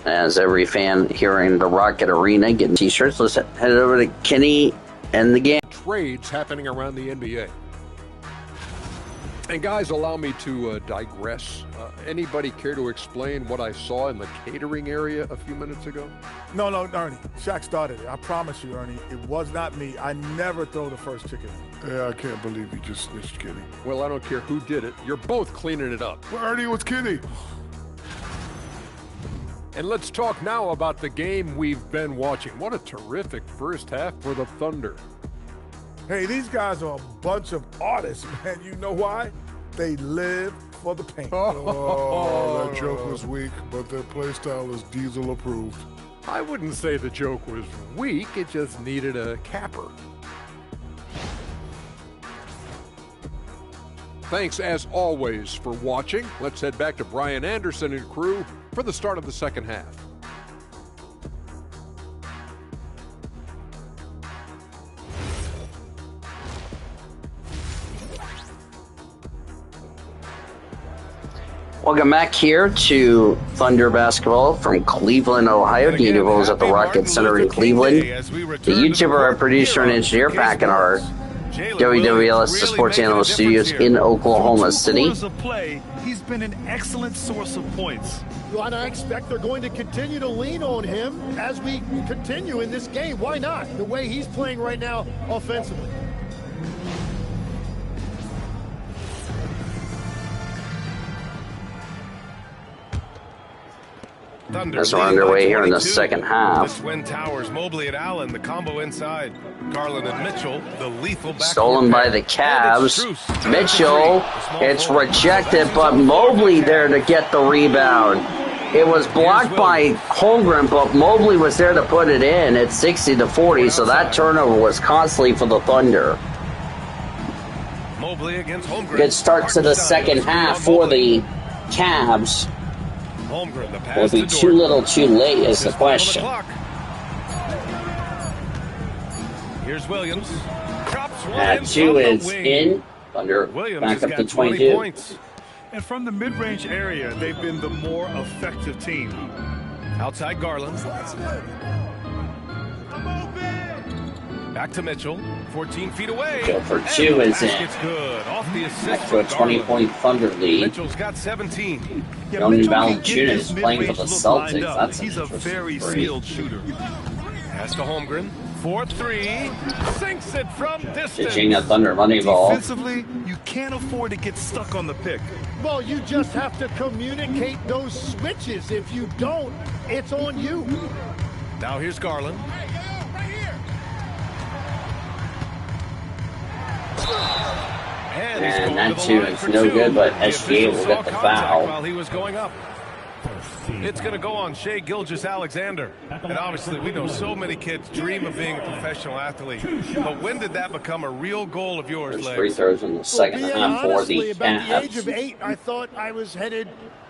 A: As every fan here in the Rocket Arena getting t-shirts, let's head over to Kenny and the game.
H: Trades happening around the NBA. And guys, allow me to digress. Anybody care to explain what I saw in the catering area a few minutes ago?
I: No, Ernie. Shaq started it. I promise you, Ernie. It was not me. I never throw the first chicken.
J: Yeah, I can't believe you just snitched Kenny.
H: Well, I don't care who did it. You're both cleaning it up.
J: Well, Ernie, was Kenny.
H: And let's talk now about the game we've been watching. What a terrific first half for the Thunder.
I: Hey, these guys are a bunch of artists, man. You know why? They live for the paint.
J: Oh, that joke was weak, but their play style is Diesel approved.
H: I wouldn't say the joke was weak. It just needed a capper. Thanks, as always, for watching. Let's head back to Brian Anderson and crew for the start of the second half.
A: Welcome back here to Thunder Basketball from Cleveland, Ohio. Dean Rolls at the Rocket Center in Cleveland. The YouTuber, our producer, and engineer back in our WWLS, the Sports Analyst Studios in Oklahoma City.
D: He's been an excellent source of points.
E: And I expect they're going to continue to lean on him as we continue in this game. Why not? The way he's playing right now offensively.
A: As we're underway here in the second half.
C: Twin Towers, Mobley and Allen, the combo inside. Garland and Mitchell, the lethal back.
A: Stolen by the Cavs. Mitchell, it's rejected, but Mobley there to get the rebound. It was blocked by Holmgren, but Mobley was there to put it in at 60-40, so that turnover was costly for the Thunder.
C: Mobley against Holmgren.
A: Good start to the second half for the Cavs.
C: Holmgren, the pass
A: Will be too little too late is the question.
C: Here's Williams. Drops one
A: That two is in. Thunder back up to 22.
C: Points.
D: And from the mid-range area, they've been the more effective team.
C: Outside Garland. Back to Mitchell. 14 feet away.
A: Go for two is in.
C: It's good. Off the assist
A: Back to a 20-point Thunder lead.
C: Mitchell's got 17.
A: Jonas Valanciunas playing for the Celtics. That's
D: He's a very skilled shooter.
C: Pass to Holmgren. 4-3. Sinks it from distance.
A: Pitching a Thunder money ball.
D: Defensively, you can't afford to get stuck on the pick.
E: Well, you just have to communicate those switches. If you don't, it's on you.
C: Now here's Garland.
A: And that two is no good, but SGA will get the foul.
C: While he was going up. It's going to go on Shai Gilgeous-Alexander. And obviously, we know so many kids dream of being a professional athlete. But when did that become a real goal of yours,
A: There's
C: Legs?
A: free throws in the second half for the
E: About the age
A: Cavs.
E: of 8, I thought I was headed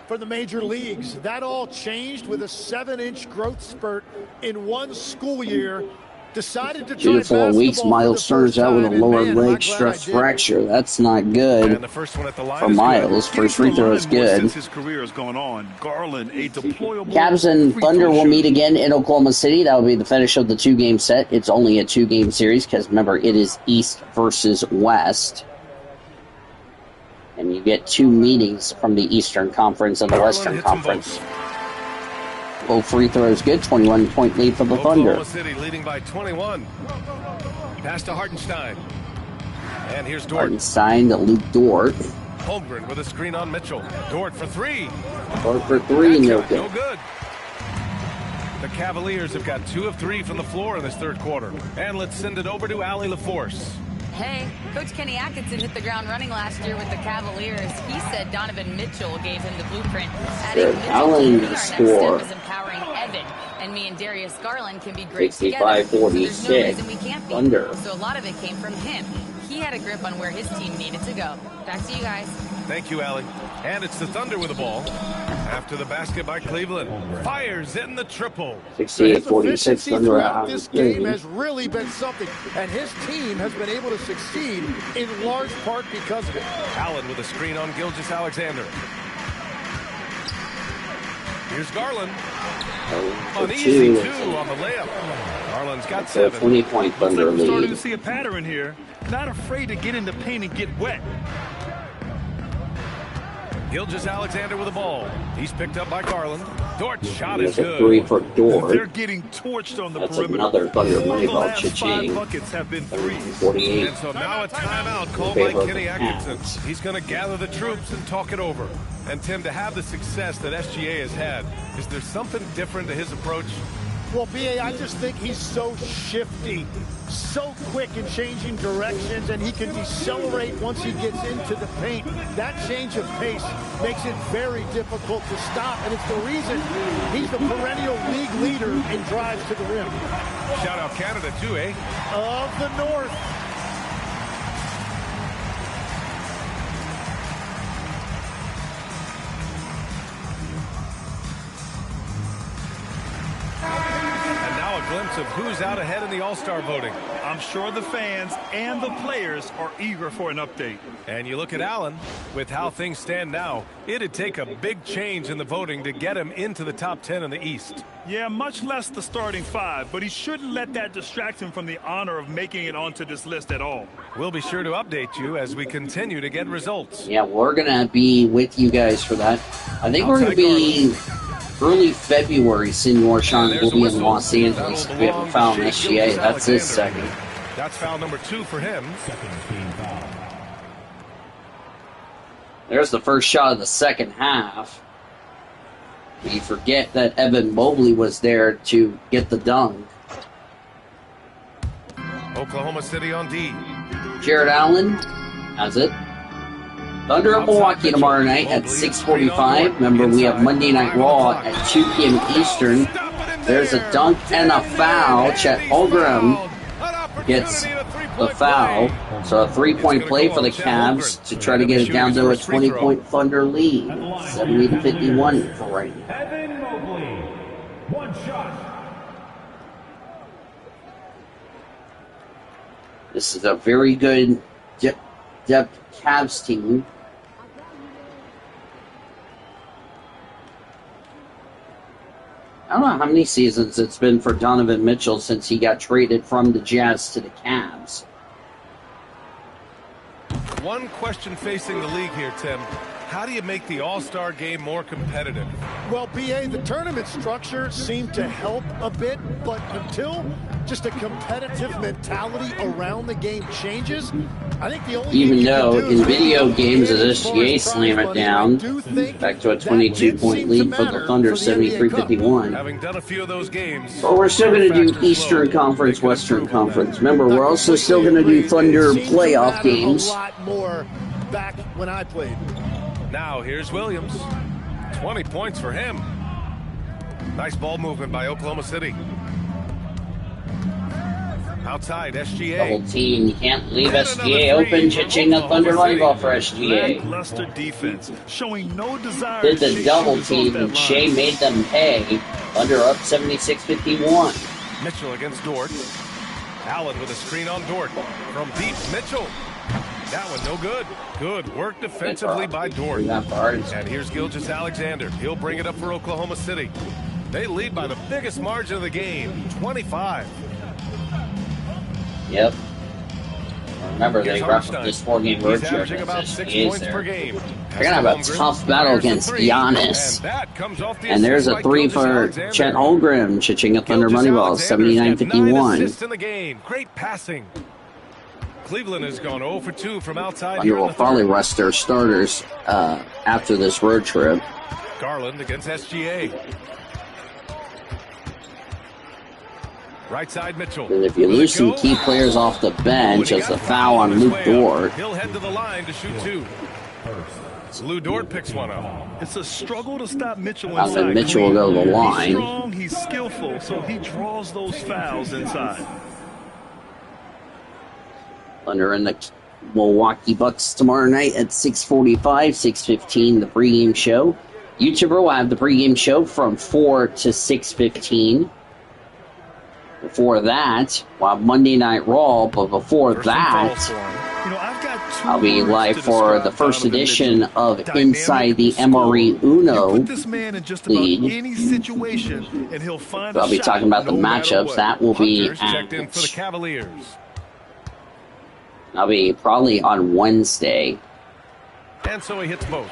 E: for the major leagues. That all changed with a 7-inch growth spurt in one school year. Decided to try
A: 4 weeks, Miles turns out with a lower leg stress fracture. That's not good
C: And the first one at the line
A: for
C: is
A: Miles. First free throw is good.
D: Since his career has gone on, Garland, a deployable
A: Cavs and
D: free
A: Thunder
D: throw
A: will
D: shooter.
A: meet again in Oklahoma City. That will be the finish of the 2-game set. It's only a 2-game series because, remember, it is East versus West. And you get 2 meetings from the Eastern Conference and the Western Conference. Both free throws good. 21-point lead for the Thunder.
C: Oklahoma City leading by 21. Pass to Hartenstein. And here's Dort.
A: Hartenstein to Luke Dort.
C: Holmgren with a screen on Mitchell. Dort for 3.
A: Dort for 3, no good.
C: No good. The Cavaliers have got 2 of 3 from the floor in this third quarter. And let's send it over to Allie LaForce.
F: Hey, Coach Kenny Atkinson hit the ground running last year with the Cavaliers. He said Donovan Mitchell gave him the blueprint. Adding Mitchell
A: Allen
F: to
A: to
F: our next
A: score.
F: step is empowering Evan. And me and Darius Garland can be great together.
A: 65-46.
F: So there's no reason we can't be.
A: Thunder.
F: So a lot of it came from him. He had a grip on where his team needed to go. Back to you guys.
C: Thank you, Allie. And it's the Thunder with the ball. After the basket by Cleveland. Fires in the triple.
A: 68-46, Thunder
E: throughout
A: out.
E: this game has really been something, and his team has been able to succeed in large part because of it.
C: Allen with a screen on Gilgeous-Alexander. Here's Garland. An easy 2 on the layup. Garland's got 7.
A: 20-point Thunder
D: We're starting to
A: lead.
D: see a pattern here. Not afraid to get in the paint and get wet.
C: Gilgeous-Alexander with the ball. He's picked up by Garland. Dort's shot is
A: There's a
C: good.
A: 3 for
D: They're
A: Dort.
D: getting torched on the
A: That's
D: perimeter.
A: another Thunder
D: 4
A: money
D: of the
A: ball.
D: last 5
A: Cha-ching.
D: buckets have been threes.
A: 48.
C: And so now a timeout called
A: In
C: by
A: favor of
C: Kenny
A: the
C: Atkinson.
A: Cavs.
C: He's going to gather the troops and talk it over. And Tim, to have the success that SGA has had, is there something different to his approach?
E: Well, B.A., I just think he's so shifty, so quick in changing directions, and he can decelerate once he gets into the paint. That change of pace makes it very difficult to stop, and it's the reason he's the perennial league leader in drives to the rim.
C: Shout out Canada too, eh?
E: Of the North.
C: And now a glimpse of who's out ahead in the All-Star voting.
D: I'm sure the fans and the players are eager for an update.
C: And you look at Allen, with how things stand now, it'd take a big change in the voting to get him into the top 10 in the East.
D: Yeah, much less the starting 5, but he shouldn't let that distract him from the honor of making it onto this list at all.
C: We'll be sure to update you as we continue to get results.
A: Yeah, we're going to be with you guys for that. I think we're going to be early February. Senor Sean will be in Los Angeles. We haven't found SGA. That's his second.
C: That's foul number 2 for him.
A: There's the first shot of the second half. We forget that Evan Mobley was there to get the dunk.
C: Oklahoma City on D.
A: Jared Allen has it. Thunder of Milwaukee tomorrow night at 6:45. Remember, we have Monday Night Raw at 2 p.m. Eastern. There's a dunk and a foul. Chet Holmgren gets the foul. So a 3-point play for the Cavs to try to get it down to a 20-point Thunder lead. 70-51 for right now.
B: Evan Mobley, 1 shot.
A: This is a very good depth Cavs team. I don't know how many seasons it's been for Donovan Mitchell since he got traded from the Jazz to the Cavs.
C: One question facing the league here, Tim. How do you make the All-Star game more competitive?
E: Well, BA, the tournament structure seemed to help a bit, but until just a competitive mentality around the game changes, I think the only
A: even though in video games as SGA slam it down back to a 22-point lead for the Thunder, 73-51.
C: Having done a few of those games,
A: but we're still going to do Eastern Conference, Western Conference. Remember, we're also still going to do Thunder playoff games.
E: A lot more back when I played.
C: Now here's Williams. 20 points for him. Nice ball movement by Oklahoma City. Outside, SGA.
A: Double team. You can't leave SGA open. Ching the Thunder volleyball for SGA.
D: Lackluster defense, showing no desire.
A: Did the double team, and Shea made them pay. Thunder up 76-51.
C: Mitchell against Dort. Allen with a screen on Dort. From deep, Mitchell. That one no good. Good work defensively by Dort. And here's Gilgeous-Alexander. He'll bring it up for Oklahoma City. They lead by the biggest margin of the game, 25.
A: Yep. Remember, they wrapped up this 4-game road trip.
C: Averaging about 6 points per game.
A: They're going to have a tough battle against Giannis. And there's a 3 for Chet Holmgren. Ching Thunder Moneyball, 79-51.
C: Great passing. Cleveland has gone 0 for 2 from outside.
A: Thunder will probably rest their starters after this road trip.
C: Garland against SGA. Right side Mitchell.
A: And if you lose some key players off the bench, as a foul on Luke Dort.
C: He'll head to the line to shoot 2. Lou Dort picks one up.
D: It's a struggle to stop Mitchell
A: inside. I think Mitchell will go to the line.
D: He's strong, he's skillful, so he draws those fouls inside.
A: Thunder and the Milwaukee Bucks tomorrow night at 6:45, 6:15, the pregame show. YouTuber will have the pregame show from 4 to 6:15. Before that, we'll have Monday Night Raw, but before that, I'll be live for the first edition of Inside the MRE Uno league. So I'll be talking about the matchups. That will be at... I'll be probably on Wednesday.
C: And so he hits both.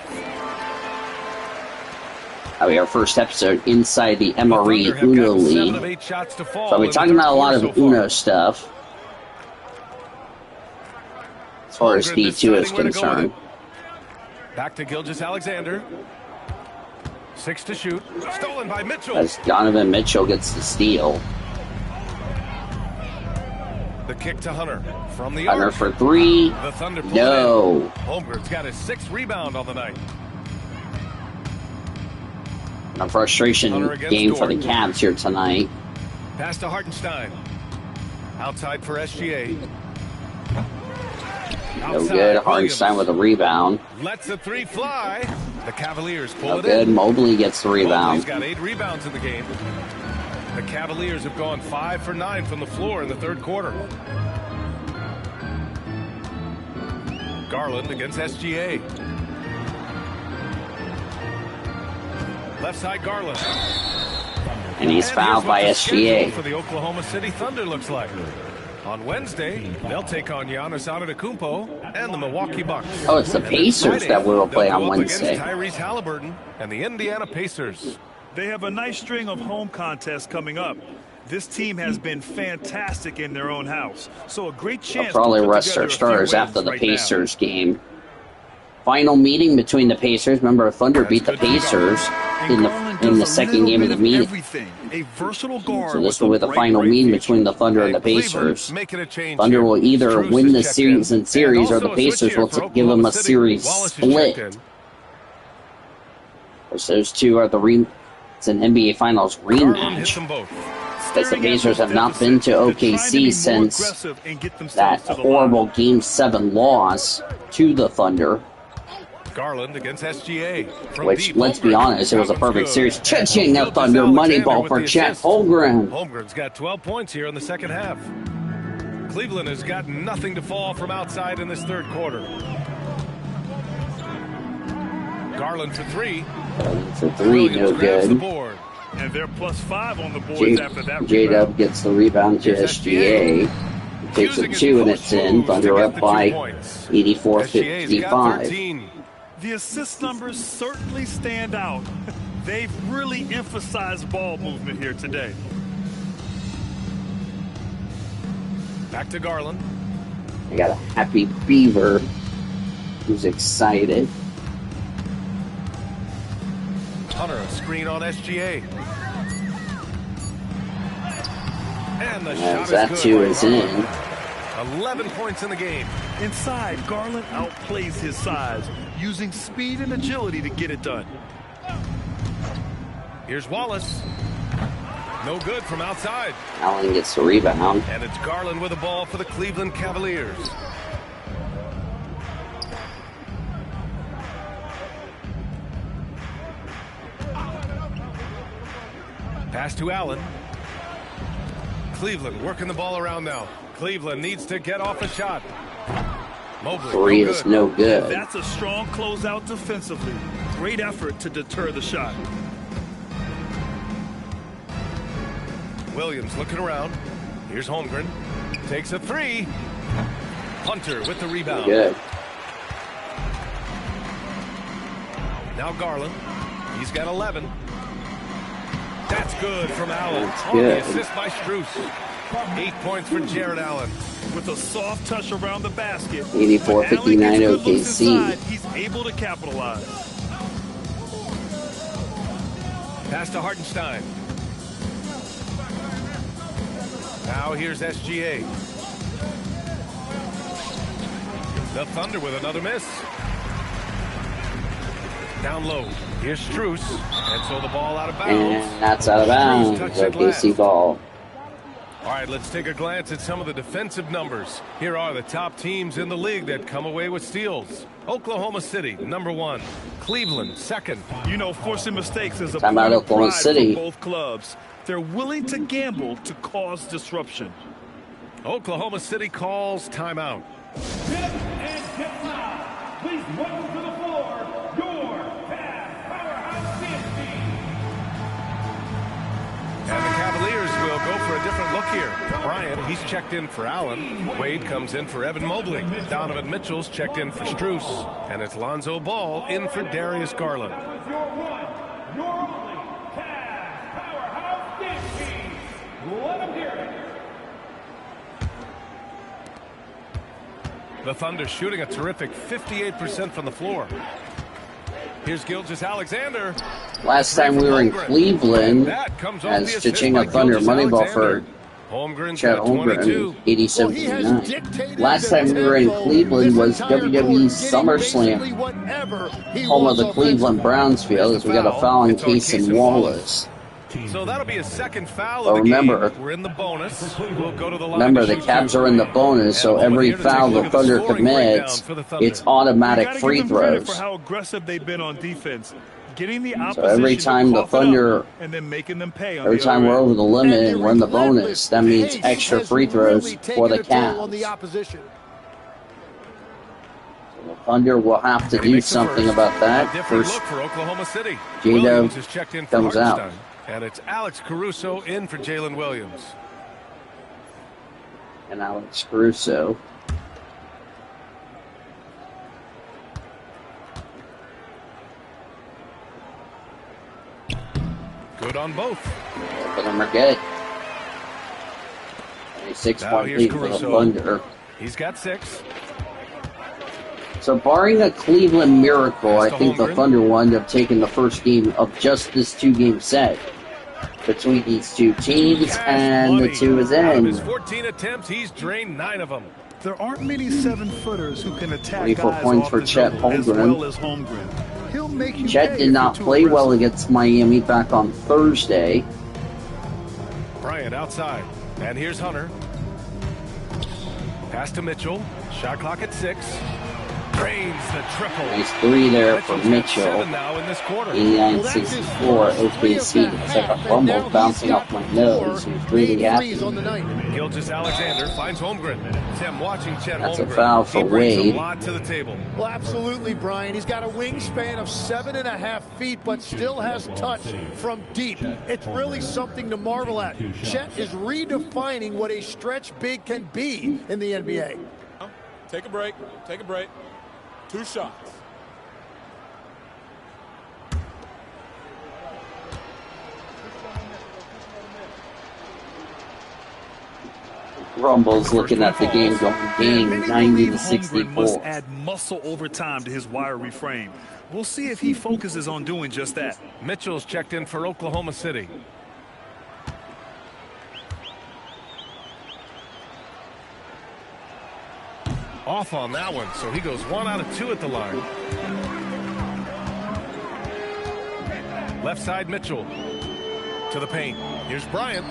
A: That'll be our first episode inside the MRE Uno League. So I'll be talking about a lot of Uno stuff as far as D2 is concerned.
C: Back to Gilgeous-Alexander. 6 to shoot. Stolen by Mitchell.
A: As Donovan Mitchell gets the steal.
C: The kick to Hunter from the
A: Hunter
C: arc.
A: for 3.
C: The Thunder
A: no.
C: Holmgren's got his 6th rebound on the night.
A: A frustration game for the Cavs here tonight.
C: Pass to Hartenstein. Outside for SGA.
A: No good. Hartenstein with a rebound.
C: Lets the 3 fly. The Cavaliers pull
A: no
C: it
A: good.
C: in.
A: Mobley gets the rebound.
C: He's got 8 rebounds in the game. The Cavaliers have gone 5 for 9 from the floor in the third quarter. Garland against SGA. Left side Garland.
A: And he's fouled by SGA.
C: For the Oklahoma City Thunder looks like. On Wednesday, they'll take on Giannis Antetokounmpo and the Milwaukee Bucks.
A: Oh, it's the Pacers that we will play on Wednesday.
C: Tyrese Halliburton and the Indiana Pacers.
D: They have a nice string of home contests coming up. This team has been fantastic in their own house. So a great chance.
A: They'll probably rest their starters after the Pacers game. Final meeting between the Pacers. Remember, Thunder beat the Pacers in the in the second game of the meeting.
D: Everything. A versatile guard.
A: So this will be the final meeting between the Thunder and the Pacers. Thunder will either win the series or the Pacers will give them a series split. Those two are it's an NBA Finals rematch. Because the Pacers have not been to OKC since that horrible Game 7 loss to the Thunder.
C: Garland against SGA.
A: Which, let's be honest, it was a perfect series. Cha-ching, the Thunder money ball for Chet Holmgren.
C: Holmgren's got 12 points here in the second half. Cleveland has got nothing to fall from outside in this third quarter.
A: No
C: Garland for 3.
A: good.
D: And they're +5 on the boards after that.
A: J-Dub gets the rebound to SGA. Takes a 2 and it's in. Thunder up by 84-55.
D: The assist numbers certainly stand out. They've really emphasized ball movement here today.
C: Back to Garland.
A: I got a happy Beaver who's excited.
C: Hunter, a screen on SGA. And the shot is
A: that
C: good.
A: 2 is in.
C: 11 points in the game.
D: Inside, Garland outplays his size, using speed and agility to get it done.
C: Here's Wallace. No good from outside.
A: Allen gets the rebound.
C: And it's Garland with the ball for the Cleveland Cavaliers. Pass to Allen. Cleveland working the ball around now. Cleveland needs to get off a shot. Mobley,
A: 3 is no good.
D: That's a strong closeout defensively. Great effort to deter the shot.
C: Williams looking around. Here's Holmgren. Takes a 3. Hunter with the rebound.
A: Good.
C: Now Garland. He's got 11. That's good from Allen.
A: That's
C: On the
A: good.
C: assist by Strus. 8 points for Jared Allen.
D: With a soft touch around the basket.
A: 84-59 OKC.
D: He's able to capitalize.
C: Pass to Hartenstein. Now here's SGA. The Thunder with another miss. Down low. Here's Strus. And so the ball out of bounds.
A: And that's out of bounds. OKC ball.
C: All right, let's take a glance at some of the defensive numbers. Here are the top teams in the league that come away with steals. Oklahoma City, number 1. Cleveland, 2nd.
D: You know, forcing mistakes is a
A: Time out, Oklahoma City.
D: for both clubs. They're willing to gamble to cause disruption.
C: Oklahoma City calls timeout.
B: Tip and tip now. Please welcome to the floor your powerhouse dance team.
C: And the Cavaliers will go for a different look here. Bryant, he's checked in for Allen. Wade comes in for Evan Mobley. Donovan Mitchell's checked in for Strus. And it's Lonzo Ball in for Darius Garland.
B: With your one, your only powerhouse dance team. Let them hear it.
C: The Thunder shooting a terrific 58% from the floor. Here's Gilgeous-Alexander.
A: Last time we were in Cleveland, as Cha-ching a Thunder money ball for Chet Holmgren, 87-59. Last time we were in Cleveland was WWE SummerSlam, home of the Cleveland Browns field, as we got a foul on Casey Wallace.
C: So that'll be a second foul
A: But
C: of the
A: remember,
C: game. We're in the bonus. We'll go to the line
A: remember
C: to
A: the
C: shoot
A: Cavs
C: two.
A: are in the bonus, so every foul the Thunder commits, it's automatic free throws.
D: For how aggressive they've been on defense. Getting the
A: So every time the Thunder,
D: and then making them pay on
A: every time we're over the limit and we're in the bonus, that means extra free throws for the Cavs. The Thunder will have to do something about that.
C: Different
A: First,
C: look for Oklahoma City.
A: J-Dub
C: Williams is checked in for
A: comes out.
C: Hartenstein. And it's Alex Caruso in for Jalen Williams.
A: And Alex Caruso.
C: Good on both.
A: But them are good. A 6-point lead for the Thunder.
C: He's got 6.
A: So barring a Cleveland miracle, I think the
C: Holmgren.
A: Thunder will end up taking the first game of just this 2-game set between these two teams,
C: Cash
A: and
C: money.
A: the 2 is
C: Out of his
A: in.
C: 14 attempts, he's drained 9 of them.
D: There aren't many 7-footers who can attack
A: 24
D: guys
A: points
D: off
A: for
D: the
A: Chet
D: dribble as
A: Holmgren.
D: well as Holmgren. He'll make you
A: Chet
D: pay
A: did
D: if
A: not
D: you're too
A: play well
D: aggressive.
A: against Miami back on Thursday.
C: Bryant outside. And here's Hunter. Pass to Mitchell. Shot clock at 6. Drains the triple.
A: Nice 3 there for
C: Mitchell's got
A: Mitchell.
C: 7 now in this quarter.
A: 89-64 OKC. It's like a fumble bouncing off my nose. He was really happy.
E: On the night.
C: Gilgeous-Alexander finds Holmgren. Tim watching Chet
A: That's a
C: Holmgren.
A: foul for
C: He brings
A: Wade.
C: a lot to the table.
E: Well, absolutely, Brian. He's got a wingspan of 7.5 feet, but still has touch from deep. It's really something to marvel at. Chet is redefining what a stretch big can be in the NBA.
K: Take a break. Take a break. 2 shots.
A: Rumble's looking at the game going
D: Many
A: 90
D: believe
A: to
D: Holmgren must
A: 64.
D: add muscle over time to his wiry frame. We'll see if he focuses on doing just that.
C: Mitchell's checked in for Oklahoma City. Off on that one, so he goes 1 out of 2 at the line. Left side Mitchell to the paint. Here's Bryant.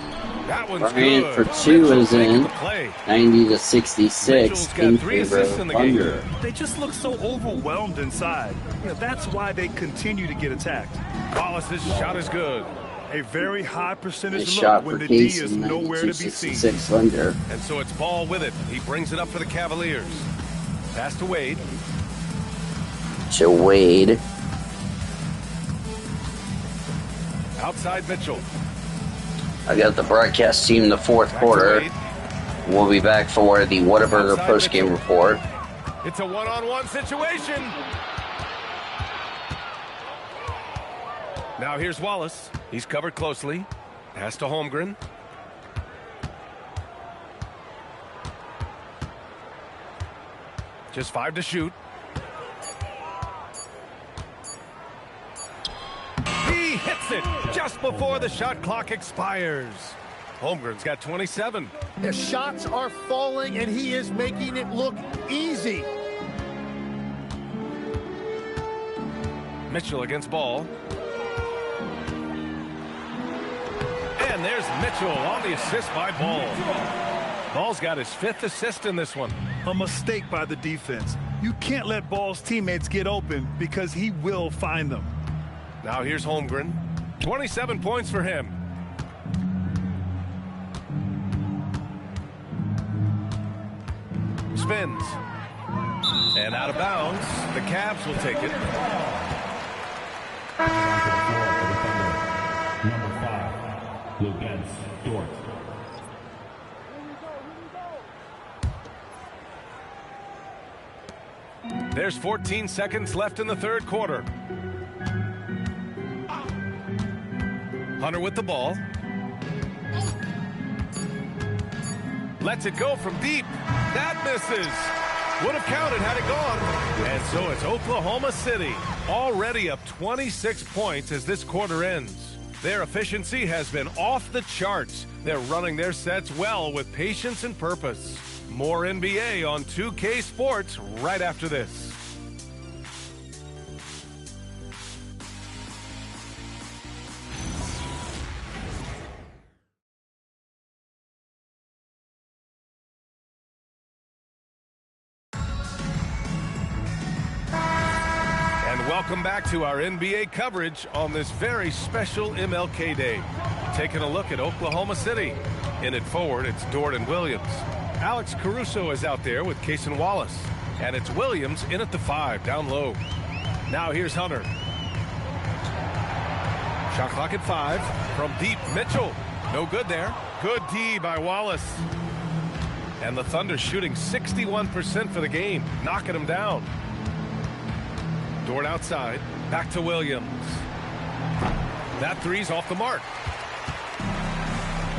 C: That one's
A: Bryant
C: good.
A: for 2
C: Mitchell's
A: is
C: making
A: in.
C: the play.
A: 90 to 66
C: Mitchell's got
A: in
C: 3
A: favor of
C: assists in the game.
A: Thunder.
D: They just look so overwhelmed inside. That's why they continue to get attacked.
C: Wallace's shot is good.
D: A very high percentage
A: Nice
D: look
A: shot
D: when
A: for
D: the D
A: Casey,
D: is nowhere to be seen.
A: 92-66 Thunder.
C: And so it's Ball with it. He brings it up for the Cavaliers. Pass to Wade.
A: To Wade.
C: Outside Mitchell.
A: I got the broadcast team in the fourth
C: Back to
A: quarter.
C: Wade.
A: We'll be back for the Whataburger
C: Outside
A: postgame
C: Mitchell.
A: report.
C: It's a one-on-one situation. Now here's Wallace. He's covered closely. Pass to Holmgren. Just 5 to shoot. He hits it just before the shot clock expires. Holmgren's got 27.
E: The shots are falling, and he is making it look easy.
C: Mitchell against Ball. And there's Mitchell on the assist by Ball. Ball's got his 5th assist in this one.
D: A mistake by the defense. You can't let Ball's teammates get open because he will find them.
C: Now here's Holmgren. 27 points for him. Spins. And out of bounds. The Cavs will take it.
B: Number 5, Lugens Dort.
C: There's 14 seconds left in the third quarter. Hunter with the ball. Lets it go from deep. That misses. Would have counted had it gone. And so it's Oklahoma City already up 26 points as this quarter ends. Their efficiency has been off the charts. They're running their sets well with patience and purpose. More NBA on 2K Sports right after this. Welcome back to our NBA coverage on this very special MLK Day. Taking a look at Oklahoma City. In it forward, it's Dort and Williams. Alex Caruso is out there with Case and Wallace. And it's Williams in at the 5, down low. Now here's Hunter. Shot clock at 5. From deep, Mitchell. No good there. Good D by Wallace. And the Thunder shooting 61% for the game, knocking them down. Dort outside, back to Williams. That three's off the mark.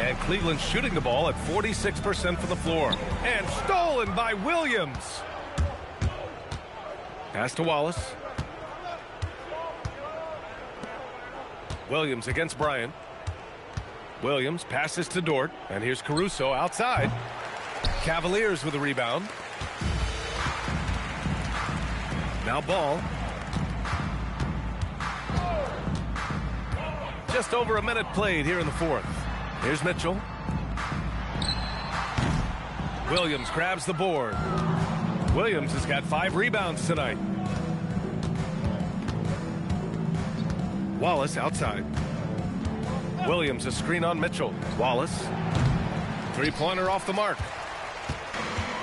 C: And Cleveland shooting the ball at 46% from the floor. And stolen by Williams. Pass to Wallace. Williams against Bryant. Williams passes to Dort, and here's Caruso outside. Cavaliers with a rebound. Now Ball. Just over a minute played here in the fourth. Here's Mitchell. Williams grabs the board. Williams has got 5 rebounds tonight. Wallace outside. Williams a screen on Mitchell. Wallace. 3-pointer off the mark.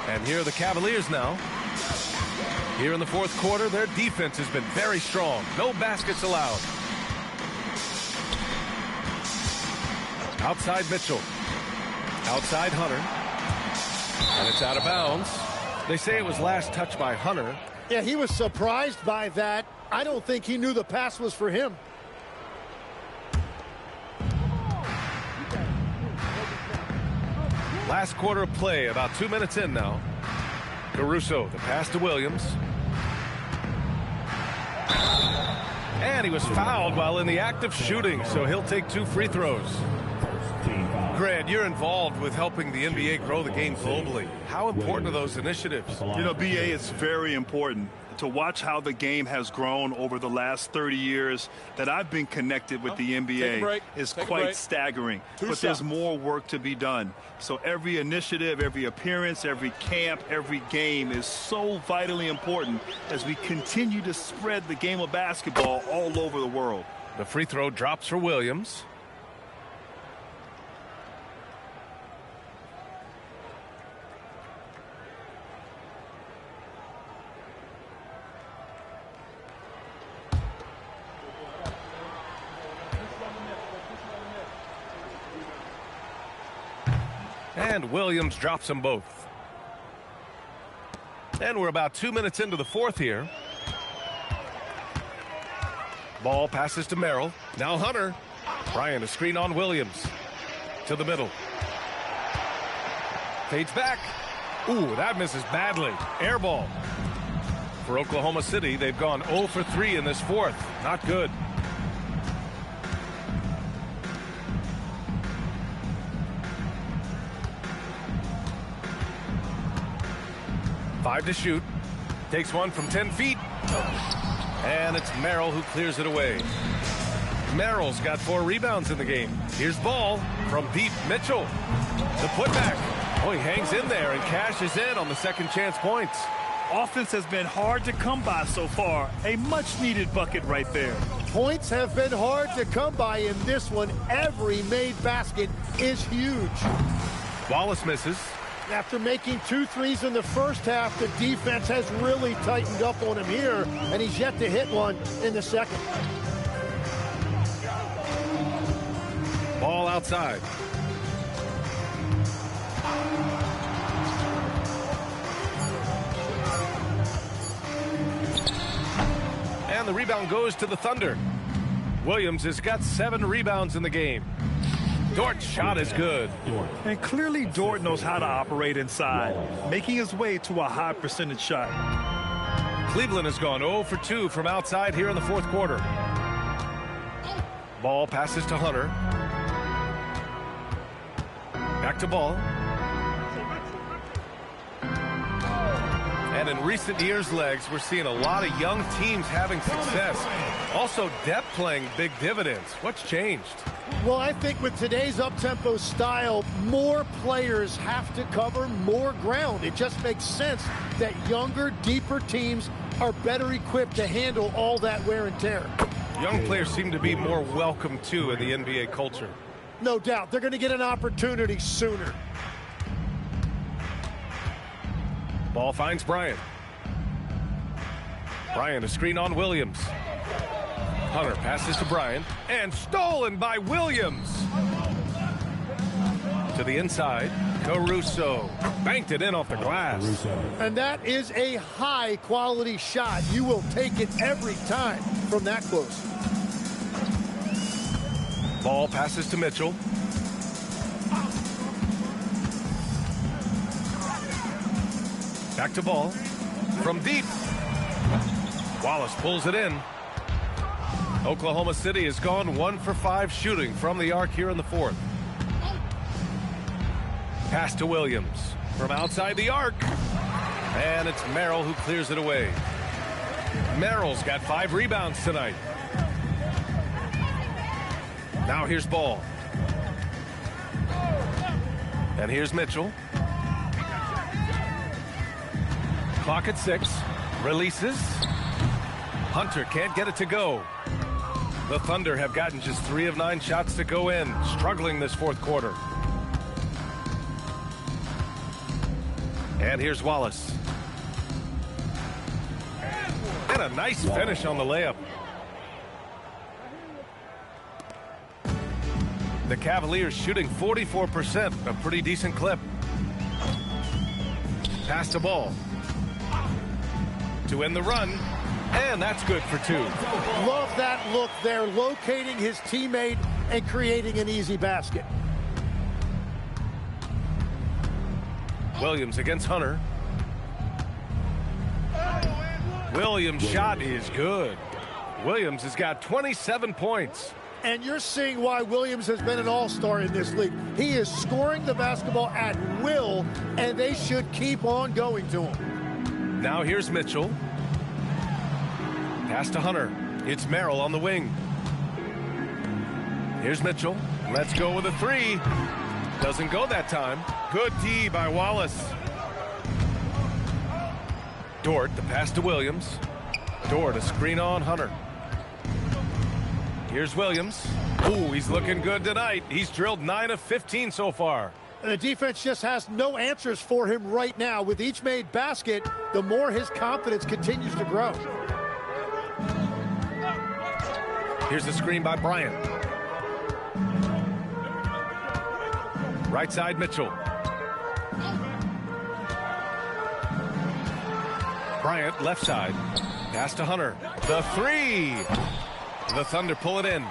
C: And here are the Cavaliers now. Here in the fourth quarter, their defense has been very strong. No baskets allowed. Outside Mitchell. Outside Hunter. And it's out of bounds. They say it was last touched by Hunter.
E: Yeah, he was surprised by that. I don't think he knew the pass was for him.
C: Last quarter of play, about 2 minutes in now. Caruso, the pass to Williams. And he was fouled while in the act of shooting, so he'll take 2 free throws. Grant, you're involved with helping the NBA grow the game globally. How important are those initiatives?
D: You know, BA, it's very important to watch how the game has grown over the last 30 years that I've been connected with the NBA is quite staggering. But there's more work to be done. So every initiative, every appearance, every camp, every game is so vitally important as we continue to spread the game of basketball all over the world.
C: The free throw drops for Williams. And Williams drops them both. And we're about 2 minutes into the fourth here. Ball passes to Merrill. Now Hunter. Bryant a screen on Williams. To the middle. Fades back. Ooh, that misses badly. Air ball. For Oklahoma City, they've gone 0 for 3 in this fourth. Not good. Five to shoot. Takes one from 10 feet. And it's Merrill who clears it away. Merrill's got 4 rebounds in the game. Here's Ball from deep. Mitchell. The putback. Oh, he hangs in there and cashes in on the second chance points.
D: Offense has been hard to come by so far. A much-needed bucket right there.
E: Points have been hard to come by in this one. Every made basket is huge.
C: Wallace misses.
E: After making 2 threes in the first half, the defense has really tightened up on him here, and he's yet to hit one in the second.
C: Ball outside. And the rebound goes to the Thunder. Williams has got 7 rebounds in the game. Dort's shot is good.
D: And clearly Dort knows how to operate inside, making his way to a high percentage shot.
C: Cleveland has gone 0 for 2 from outside here in the fourth quarter. Ball passes to Hunter. Back to Ball. And in recent years, Legs, we're seeing a lot of young teams having success. Also, depth playing big dividends. What's changed?
E: Well, I think with today's up-tempo style, more players have to cover more ground. It just makes sense that younger, deeper teams are better equipped to handle all that wear and tear.
C: Young players seem to be more welcome, too, in the NBA culture.
E: No doubt. They're going to get an opportunity sooner.
C: Ball finds Bryant. Bryant a screen on Williams. Hunter passes to Bryant and stolen by Williams. To the inside, Caruso banked it in off the glass.
E: And that is a high-quality shot. You will take it every time from that close.
C: Ball passes to Mitchell. Back to Ball. From deep. Wallace pulls it in. Oklahoma City has gone 1 for 5 shooting from the arc here in the fourth. Pass to Williams from outside the arc. And it's Merrill who clears it away. Merrill's got 5 rebounds tonight. Now here's Ball. And here's Mitchell. Clock at 6. Releases. Hunter can't get it to go. The Thunder have gotten just 3 of 9 shots to go in, struggling this fourth quarter. And here's Wallace. And a nice finish on the layup. The Cavaliers shooting 44%, a pretty decent clip. Pass the ball. To end the run, and that's good for 2.
E: Love that look there, locating his teammate and creating an easy basket.
C: Williams against Hunter. Williams' shot is good. Williams has got 27 points.
E: And you're seeing why Williams has been an all-star in this league. He is scoring the basketball at will, and they should keep on going to him.
C: Now here's Mitchell. Pass to Hunter. It's Merrill on the wing. Here's Mitchell. Let's go with a 3. Doesn't go that time. Good D by Wallace. Dort, the pass to Williams. Dort, a screen on Hunter. Here's Williams. Ooh, he's looking good tonight. He's drilled 9 of 15 so far.
E: And the defense just has no answers for him right now. With each made basket, the more his confidence continues to grow.
C: Here's the screen by Bryant. Right side, Mitchell. Bryant, left side. Pass to Hunter. The 3. The Thunder pull it in.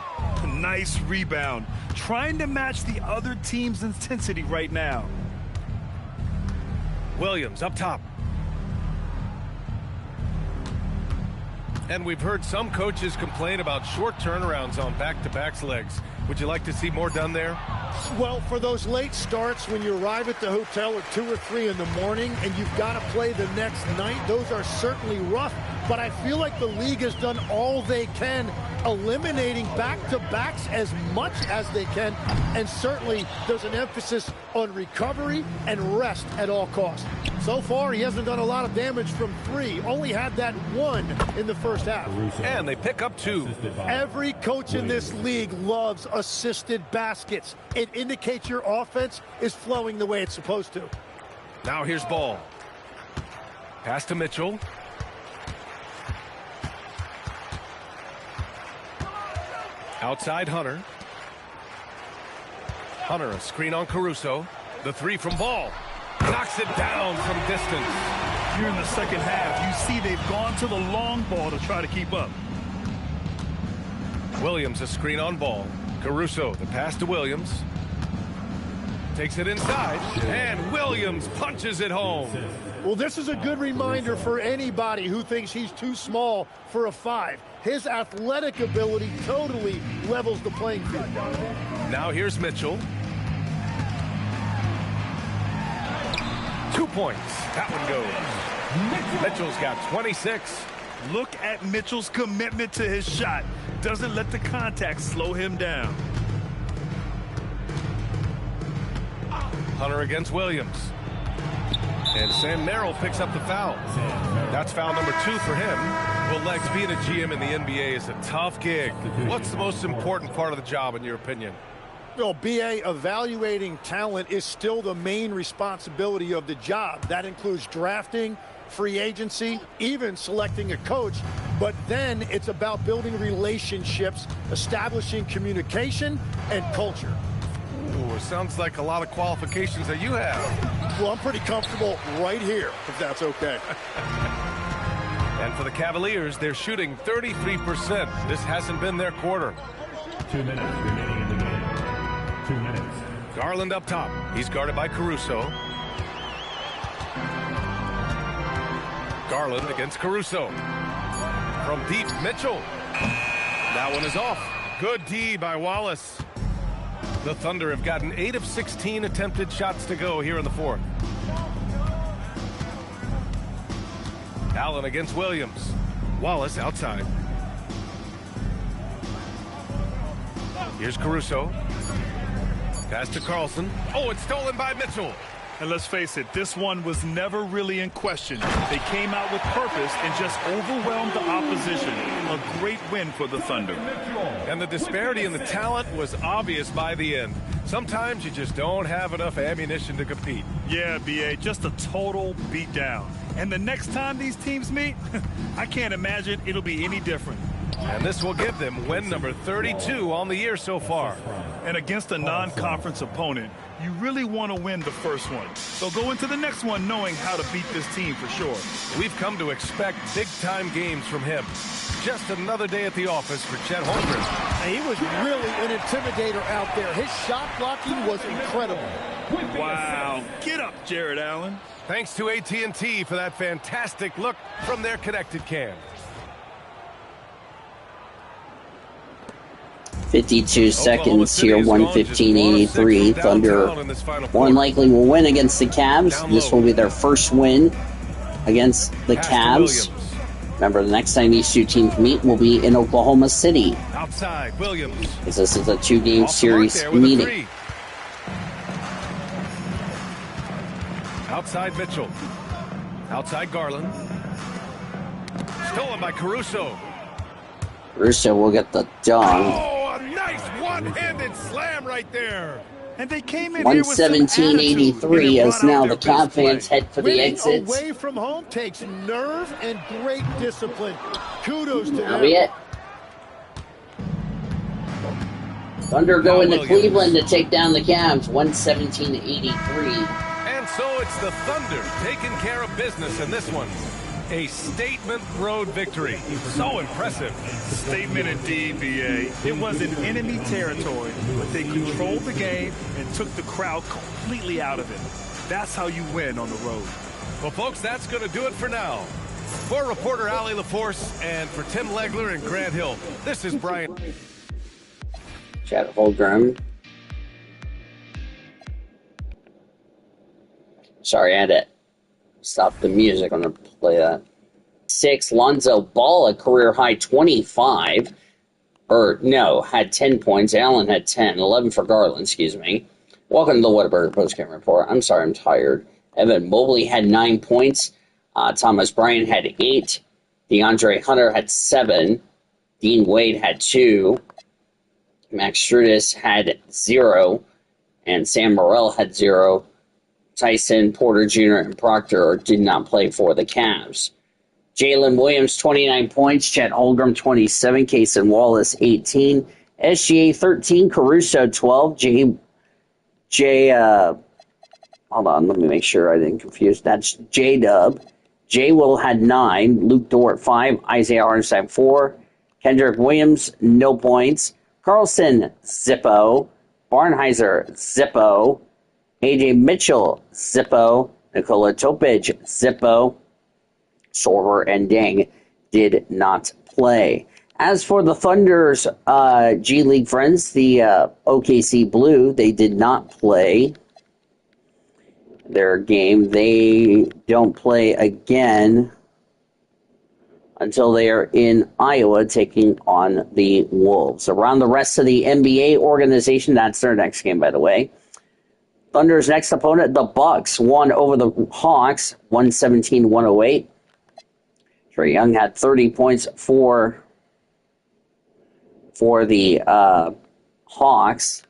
D: Nice rebound. Trying to match the other team's intensity right now.
C: Williams up top. And we've heard some coaches complain about short turnarounds on back-to-back legs. Would you like to see more done there?
E: Well, for those late starts when you arrive at the hotel at 2 or 3 in the morning and you've got to play the next night, those are certainly rough. But I feel like the league has done all they can, eliminating back-to-backs as much as they can. And certainly there's an emphasis on recovery and rest at all costs. So far, he hasn't done a lot of damage from 3. Only had that 1 in the first half.
C: And they pick up 2.
E: Every coach in this league loves assisted baskets. It indicates your offense is flowing the way it's supposed to.
C: Now here's Ball. Pass to Mitchell. Outside Hunter. Hunter, a screen on Caruso. The 3 from Ball. Knocks it down from distance.
D: Here in the second half, you see they've gone to the long ball to try to keep up.
C: Williams, a screen on Ball. Caruso, the pass to Williams. Takes it inside, and Williams punches it home.
E: Well, this is a good reminder for anybody who thinks he's too small for a 5. His athletic ability totally levels the playing field.
C: Now here's Mitchell. 2 points. That one goes. Mitchell's got 26.
D: Look at Mitchell's commitment to his shot. Doesn't let the contact slow him down.
C: Hunter against Williams. And Sam Merrill picks up the foul. That's foul number 2 for him. Well, Lex, being a GM in the NBA is a tough gig. What's the most important part of the job, in your opinion?
E: Well, BA, evaluating talent is still the main responsibility of the job. That includes drafting, free agency, even selecting a coach. But then it's about building relationships, establishing communication, and culture.
C: Ooh, sounds like a lot of qualifications that you have.
E: Well, I'm pretty comfortable right here, if that's okay.
C: And for the Cavaliers, they're shooting 33%. This hasn't been their quarter.
B: 2 minutes remaining in the game. 2 minutes.
C: Garland up top. He's guarded by Caruso. Garland against Caruso. From deep, Mitchell. That one is off. Good D by Wallace. The Thunder have gotten 8 of 16 attempted shots to go here in the fourth. Allen against Williams. Wallace outside. Here's Caruso. Pass to Carlson. Oh, it's stolen by Mitchell.
D: And let's face it, this one was never really in question. They came out with purpose and just overwhelmed the opposition. A great win for the Thunder.
C: And the disparity in the talent was obvious by the end. Sometimes you just don't have enough ammunition to compete.
D: Yeah, B.A., just a total beatdown. And the next time these teams meet, I can't imagine it'll be any different.
C: And this will give them win number 32 on the year so far.
D: And against a non-conference opponent, you really want to win the first one. So go into the next one knowing how to beat this team for sure.
C: We've come to expect big-time games from him. Just another day at the office for Chet Holmgren.
E: He was really an intimidator out there. His shot blocking was incredible.
D: Wow. Get up, Jared Allen.
C: Thanks to AT&T for that fantastic look from their connected cam.
A: 52 seconds here, 115-83. Thunder more than likely will win against the Cavs. This will be their first win against the Cavs. Remember, the next time these two teams meet will be in Oklahoma City.
C: Outside, Williams.
A: Because this is a two-game series meeting.
C: Outside Mitchell. Outside Garland. Stolen by Caruso.
A: Caruso will get the dunk.
C: Oh, a nice one-handed slam right there.
D: And they came in here with
A: 117-83 as now the Cav fans head for the
E: Winning
A: exits.
E: away from home takes nerve and great discipline. Kudos to
A: That'll
E: them.
A: be it. Thunder going to Cleveland to take down the Cavs, 117-83.
C: And so it's the Thunder taking care of business in this one. A statement road victory. So impressive.
D: Statement indeed, B.A. It was in enemy territory, but they controlled the game and took the crowd completely out of it. That's how you win on the road.
C: Well, folks, that's going to do it for now. For reporter Allie LaForce and for Tim Legler and Grant Hill, this is Brian.
A: Chet Holmgren. Sorry, I had to stop the music. I'm going to play that. 6, Lonzo Ball, a career-high 25. Had 10 points. Allen had 10. 11 for Garland, excuse me. Welcome to the Whataburger Postgame Report. I'm sorry, I'm tired. Evan Mobley had 9 points. Thomas Bryant had 8. DeAndre Hunter had 7. Dean Wade had 2. Max Strudis had 0. And Sam Morrell had 0. Tyson, Porter Jr., and Proctor did not play for the Cavs. Jalen Williams, 29 points. Chet Holmgren, 27. Cason Wallace, 18. SGA, 13. Caruso, 12. Hold on, let me make sure I didn't confuse. That's J-Dub. J. Will had 9. Luke Dort, 5. Isaiah Hartenstein, 4. Kendrick Williams, no points. Carlson, Zippo. Barnheiser, Zippo. A.J. Mitchell, Zippo. Nikola Topic, Zippo. Sorber and Deng did not play. As for the Thunder's G League friends, the OKC Blue, they did not play their game. They don't play again until they are in Iowa taking on the Wolves. Around the rest of the NBA organization, that's their next game, by the way. Thunder's next opponent, the Bucks, won over the Hawks, 117-108. Trae Young had 30 points for the Hawks.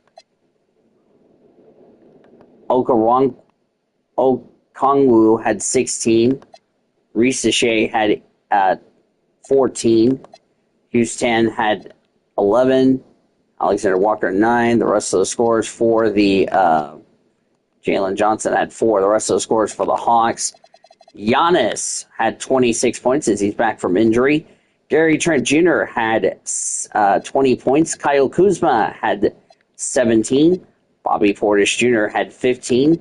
A: Okongwu had 16. Reese Shea had 14. Houston had 11. Alexander Walker, 9. The rest of the scores for the Jalen Johnson had 4. The rest of the scores for the Hawks. Giannis had 26 points as he's back from injury. Gary Trent Jr. had 20 points. Kyle Kuzma had 17. Bobby Portis Jr. had 15.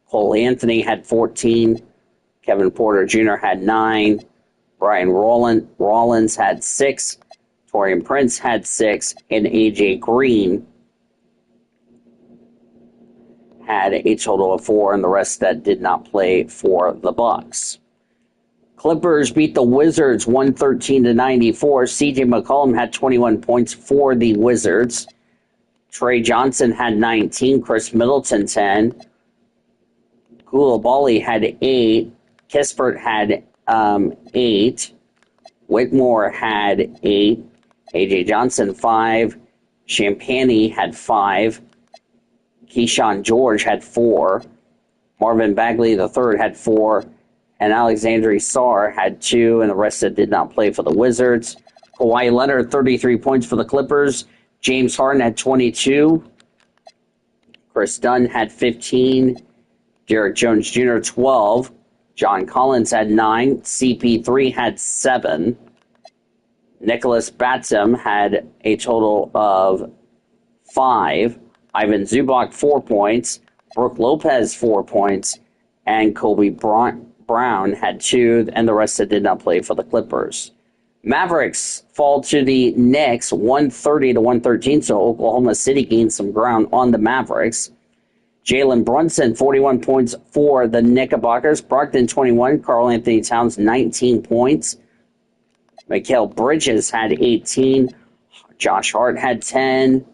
A: Cole Anthony had 14. Kevin Porter Jr. had 9. Brian Rollins had 6. Torian Prince had 6. And A.J. Green had a total of 4, and the rest that did not play for the Bucks. Clippers beat the Wizards 113-94. C.J. McCollum had 21 points for the Wizards. Trey Johnson had 19. Chris Middleton 10. Koulibaly had 8. Kispert had 8. Whitmore had 8. A.J. Johnson 5. Champagny had 5. Keyshawn George had 4. Marvin Bagley III had 4. And Alexandre Sarr had 2, and the rest that did not play for the Wizards. Kawhi Leonard, 33 points for the Clippers. James Harden had 22. Chris Dunn had 15. Derek Jones Jr. 12. John Collins had 9. CP3 had 7. Nicholas Batum had a total of 5. Ivan Zubac, 4 points. Brooke Lopez, 4 points. And Kobe Brown had 2, and the rest that did not play for the Clippers. Mavericks fall to the Knicks 130-113, so Oklahoma City gained some ground on the Mavericks. Jalen Brunson, 41 points for the Knickerbockers. Brogdon, 21. Karl Anthony Towns, 19 points. Mikal Bridges had 18. Josh Hart had 10.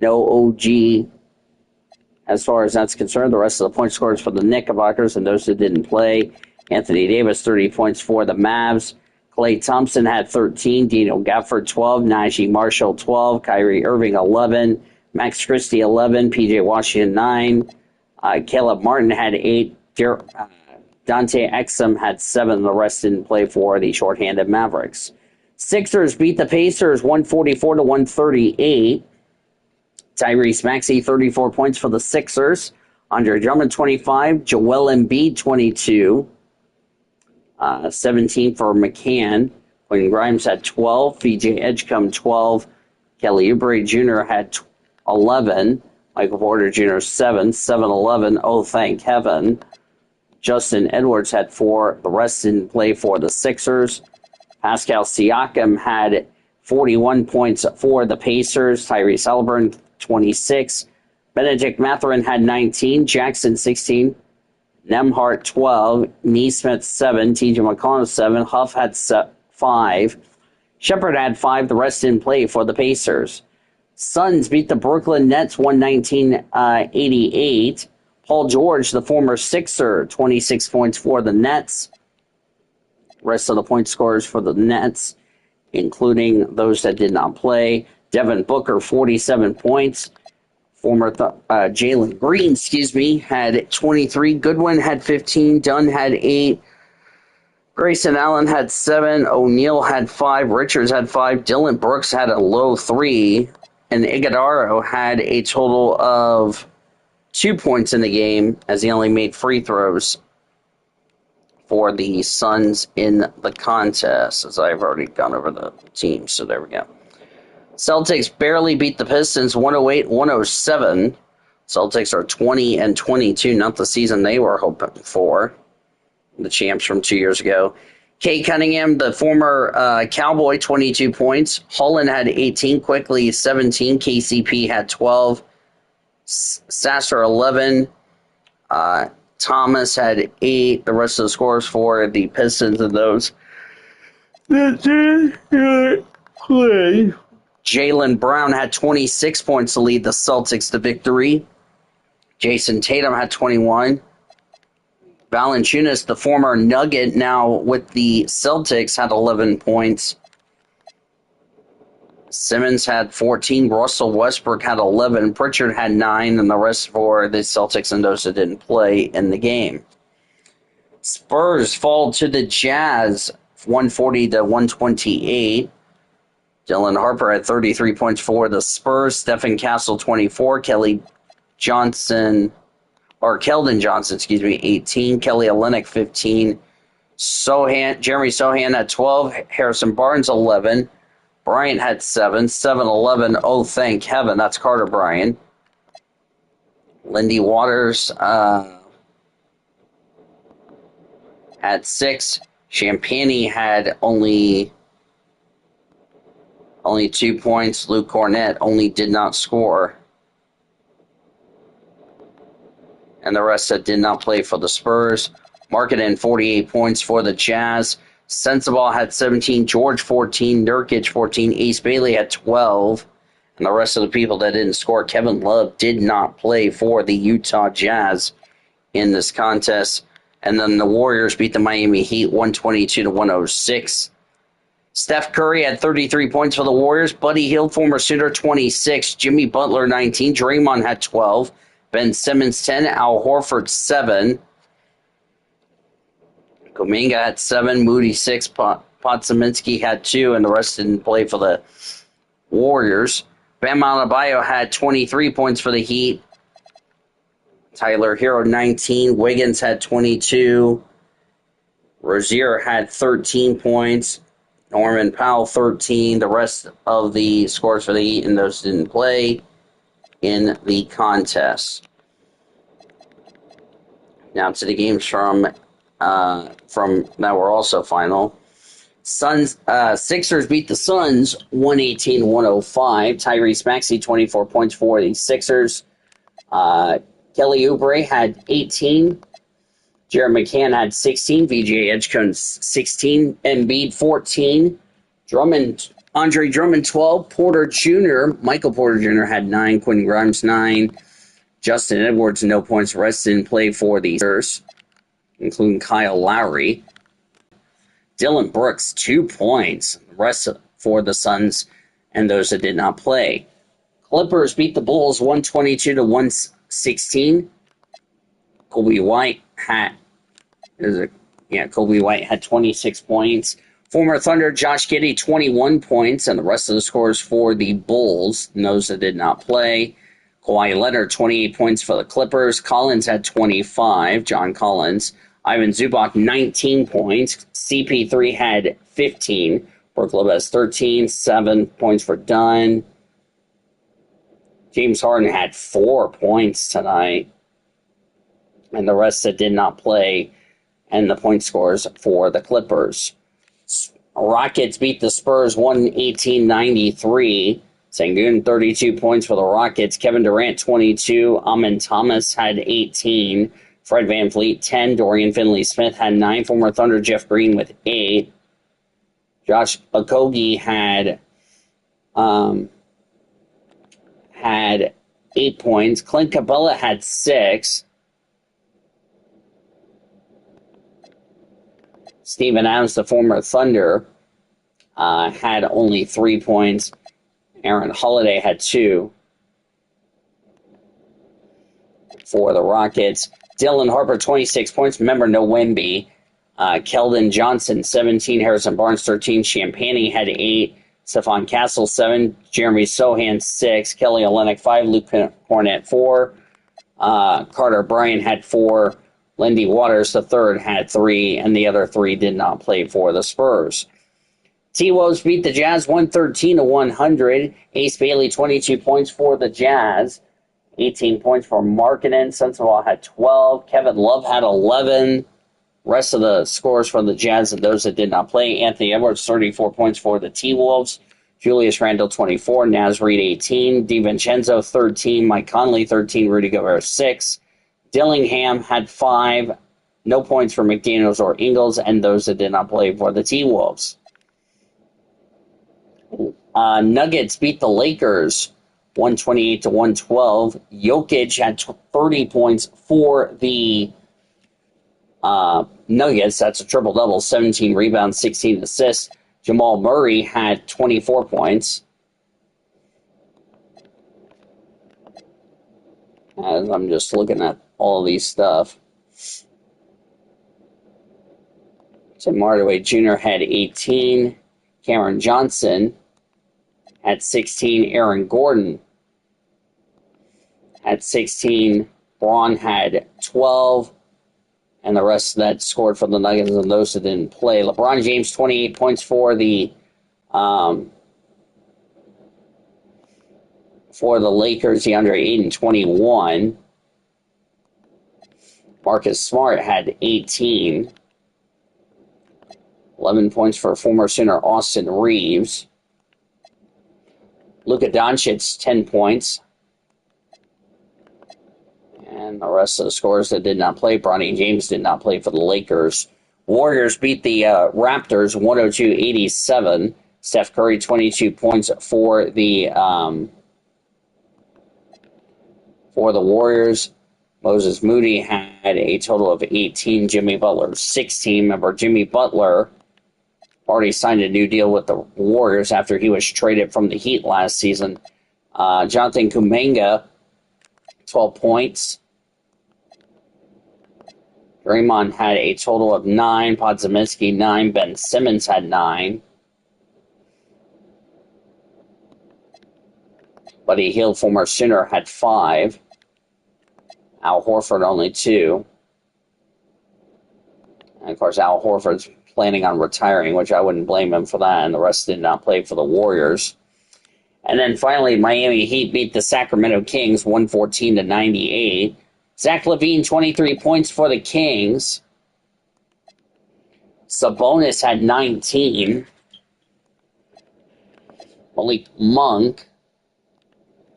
A: No OG. As far as that's concerned, the rest of the point scorers for the Knickerbockers and those who didn't play. Anthony Davis, 30 points for the Mavs. Klay Thompson had 13. Dino Gafford, 12. Najee Marshall, 12. Kyrie Irving, 11. Max Christie, 11. P.J. Washington, 9. Caleb Martin had 8. Dante Exum had 7. The rest didn't play for the shorthanded Mavericks. Sixers beat the Pacers 144-138. Tyrese Maxey, 34 points for the Sixers. Andre Drummond, 25. Joel Embiid, 22. 17 for McCann. Quentin Grimes had 12. VJ Edgecombe, 12. Kelly Oubre Jr. had 11. Michael Porter Jr., 7. 7-11. Oh, thank heaven. Justin Edwards had 4. The rest didn't play for the Sixers. Pascal Siakam had 41 points for the Pacers. Tyrese Halliburton, 26. Benedict Mathurin had 19. Jackson, 16. Nembhard, 12. Neesmith, 7. TJ McConnell, 7. Huff had 5. Shepard had 5. The rest didn't play for the Pacers. Suns beat the Brooklyn Nets 119-88. Paul George, the former Sixer, 26 points for the Nets. Rest of the point scorers for the Nets, including those that did not play. Devin Booker, 47 points. Former Jalen Green, had 23. Goodwin had 15. Dunn had 8. Grayson Allen had 7. O'Neal had 5. Richards had 5. Dylan Brooks had a low 3. And Iguodala had a total of 2 points in the game as he only made free throws for the Suns in the contest, as I've already gone over the teams. So there we go. Celtics barely beat the Pistons 108-107. Celtics are 20-22, not the season they were hoping for. The champs from 2 years ago. Kate Cunningham, the former Cowboy, 22 points. Holland had 18, Quickly 17. KCP had 12. Sasser 11. Thomas had 8. The rest of the scores for the Pistons and those that did play. Jaylen Brown had 26 points to lead the Celtics to victory. Jason Tatum had 21. Valanciunas, the former Nugget, now with the Celtics, had 11 points. Simmons had 14. Russell Westbrook had 11. Pritchard had 9, and the rest for the Celtics and those that didn't play in the game. Spurs fall to the Jazz 140-128. Dylan Harper had 33 points for the Spurs. Stephen Castle, 24. Keldon Johnson, 18. Kelly Olynyk, 15. Jeremy Sohan had 12. Harrison Barnes, 11. Bryant had 7. 7-11. Oh, thank heaven. That's Carter Bryant. Lindy Waters had 6. Champagny had only 2 points. Luke Cornett only did not score. And the rest that did not play for the Spurs. Markkanen, 48 points for the Jazz. Sensabaugh had 17, George 14, Nurkic 14, Ace Bailey had 12. And the rest of the people that didn't score, Kevin Love did not play for the Utah Jazz in this contest. And then the Warriors beat the Miami Heat 122-106. Steph Curry had 33 points for the Warriors. Buddy Hield, former Sooner, 26. Jimmy Butler, 19. Draymond had 12. Ben Simmons, 10. Al Horford, 7. Kuminga had 7. Moody, 6. Podziemski had 2. And the rest didn't play for the Warriors. Bam Adebayo had 23 points for the Heat. Tyler Hero, 19. Wiggins had 22. Rozier had 13 points. Norman Powell, 13. The rest of the scores for the Heat and those didn't play in the contest. Now to the games from that were also final. Sixers beat the Suns 118-105. Tyrese Maxey, 24 points for the Sixers. Kelly Oubre had 18. Jared McCann had 16. VJ Edgecombe 16. Embiid 14. Andre Drummond 12. Porter Jr. Michael Porter Jr. had 9. Quentin Grimes 9. Justin Edwards no points. The rest didn't play for the Spurs, including Kyle Lowry. Dylan Brooks 2 points. The rest for the Suns and those that did not play. Clippers beat the Bulls 122-116. Kobe White had 26 points. Former Thunder Josh Giddey 21 points, and the rest of the scores for the Bulls and those that did not play. Kawhi Leonard 28 points for the Clippers. Collins had 25. John Collins. Ivan Zubac 19 points. CP3 had 15. Brook Lopez 13. 7 points for Dunn. James Harden had 4 points tonight. And the rest that did not play, and the point scores for the Clippers. Rockets beat the Spurs 118-93. Sengun, 32 points for the Rockets. Kevin Durant, 22. Amin Thomas had 18. Fred VanVleet, 10. Dorian Finley-Smith had 9. Former Thunder Jeff Green with 8. Josh Okogie had 8 points. Clint Capella had 6. Steven Adams, the former Thunder, had only 3 points. Aaron Holiday had 2 for the Rockets. Dylan Harper, 26 points. Remember, no Wemby. Keldon Johnson, 17. Harrison Barnes, 13. Champagny had 8. Stephon Castle, 7. Jeremy Sohan, 6. Kelly Olynyk, 5. Luke Cornett, 4. Carter Bryant had 4. Lindy Waters, the third, had 3, and the other 3 did not play for the Spurs. T-Wolves beat the Jazz 113-100. Ace Bailey, 22 points for the Jazz. 18 points for Markkanen. Sensabaugh had 12. Kevin Love had 11. Rest of the scores for the Jazz and those that did not play. Anthony Edwards, 34 points for the T-Wolves. Julius Randle, 24. Naz Reid, 18. DiVincenzo, 13. Mike Conley, 13. Rudy Gobert, 6. Dillingham had 5. No points for McDaniels or Ingles, and those that did not play for the T-Wolves. Nuggets beat the Lakers 128-112. Jokic had 30 points for the Nuggets. That's a triple-double, 17 rebounds, 16 assists. Jamal Murray had 24 points. As I'm just looking at all of these stuff. Tim Hardaway Jr. had 18. Cameron Johnson had 16. Aaron Gordon had 16. Braun had 12. And the rest that scored for the Nuggets and those that didn't play. LeBron James, 28 points for the Lakers. DeAndre Ayton, 21. Marcus Smart had 18. 11 points for former Sooner Austin Reeves. Luka Doncic, 10 points. And the rest of the scorers that did not play, Bronny James did not play for the Lakers. Warriors beat the Raptors 102-87. Steph Curry, 22 points for the Warriors. Moses Moody had a total of 18. Jimmy Butler, 16. Remember, Jimmy Butler already signed a new deal with the Warriors after he was traded from the Heat last season. Jonathan Kuminga, 12 points. Draymond had a total of 9. Podziemski, 9. Ben Simmons had 9. Buddy Hield, former Sooner, had 5. Al Horford, only 2. And, of course, Al Horford's planning on retiring, which I wouldn't blame him for that, and the rest did not play for the Warriors. And then, finally, Miami Heat beat the Sacramento Kings 114-98. Zach LaVine, 23 points for the Kings. Sabonis had 19. Malik Monk,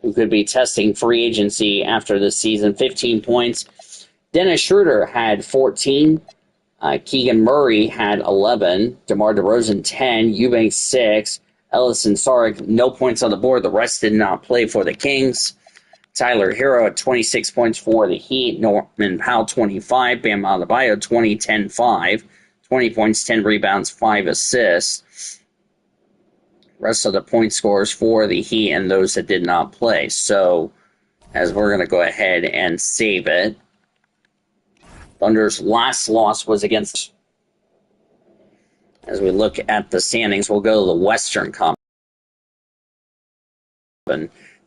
A: who could be testing free agency after this season, 15 points. Dennis Schroeder had 14. Keegan Murray had 11. DeMar DeRozan, 10. Eubanks, 6. Ellison Sarek, no points on the board. The rest did not play for the Kings. Tyler Hero at 26 points for the Heat. Norman Powell, 25. Bam Adebayo, 20, 10, 5. 20 points, 10 rebounds, 5 assists. Rest of the point scorers for the Heat and those that did not play. So, as we're going to go ahead and save it, Thunder's last loss was against... As we look at the standings, we'll go to the Western Conference.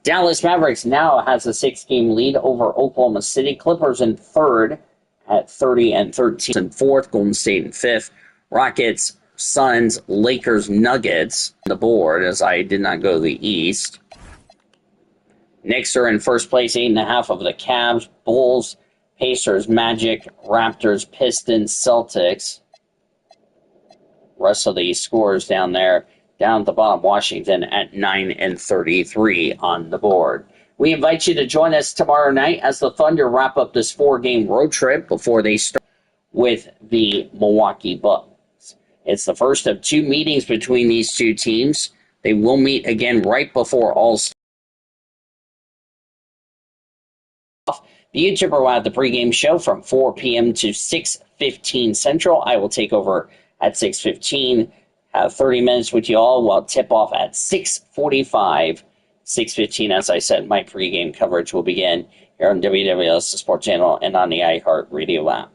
A: Dallas Mavericks now has a 6-game lead over Oklahoma City. Clippers in third at 30-13. In fourth, Golden State in fifth. Rockets, Suns, Lakers, Nuggets on the board, as I did not go to the East. Knicks are in first place, 8.5 of the Cavs. Bulls, Pacers, Magic, Raptors, Pistons, Celtics. Rest of the scores down there. Down at the bottom, Washington at 9-33 on the board. We invite you to join us tomorrow night as the Thunder wrap up this 4-game road trip before they start with the Milwaukee Bucks. It's the first of 2 meetings between these two teams. They will meet again right before All-Star. The YouTuber will have the pregame show from 4 p.m. to 6:15 Central. I will take over at 6:15. Have 30 minutes with you all while tip-off at 6:45. 6:15, as I said, my pregame coverage will begin here on WWS, the Sports Channel, and on the iHeartRadio app.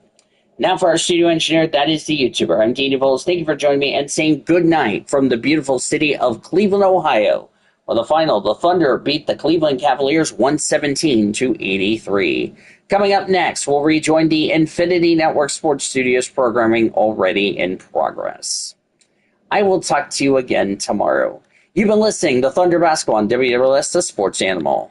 A: Now for our studio engineer, that is the YouTuber. I'm Dean DeVos. Thank you for joining me and saying good night from the beautiful city of Cleveland, Ohio. For the final, the Thunder beat the Cleveland Cavaliers 117-83. Coming up next, we'll rejoin the Infinity Network Sports Studios programming already in progress. I will talk to you again tomorrow. You've been listening to Thunder Basketball on WWS, the Sports Animal.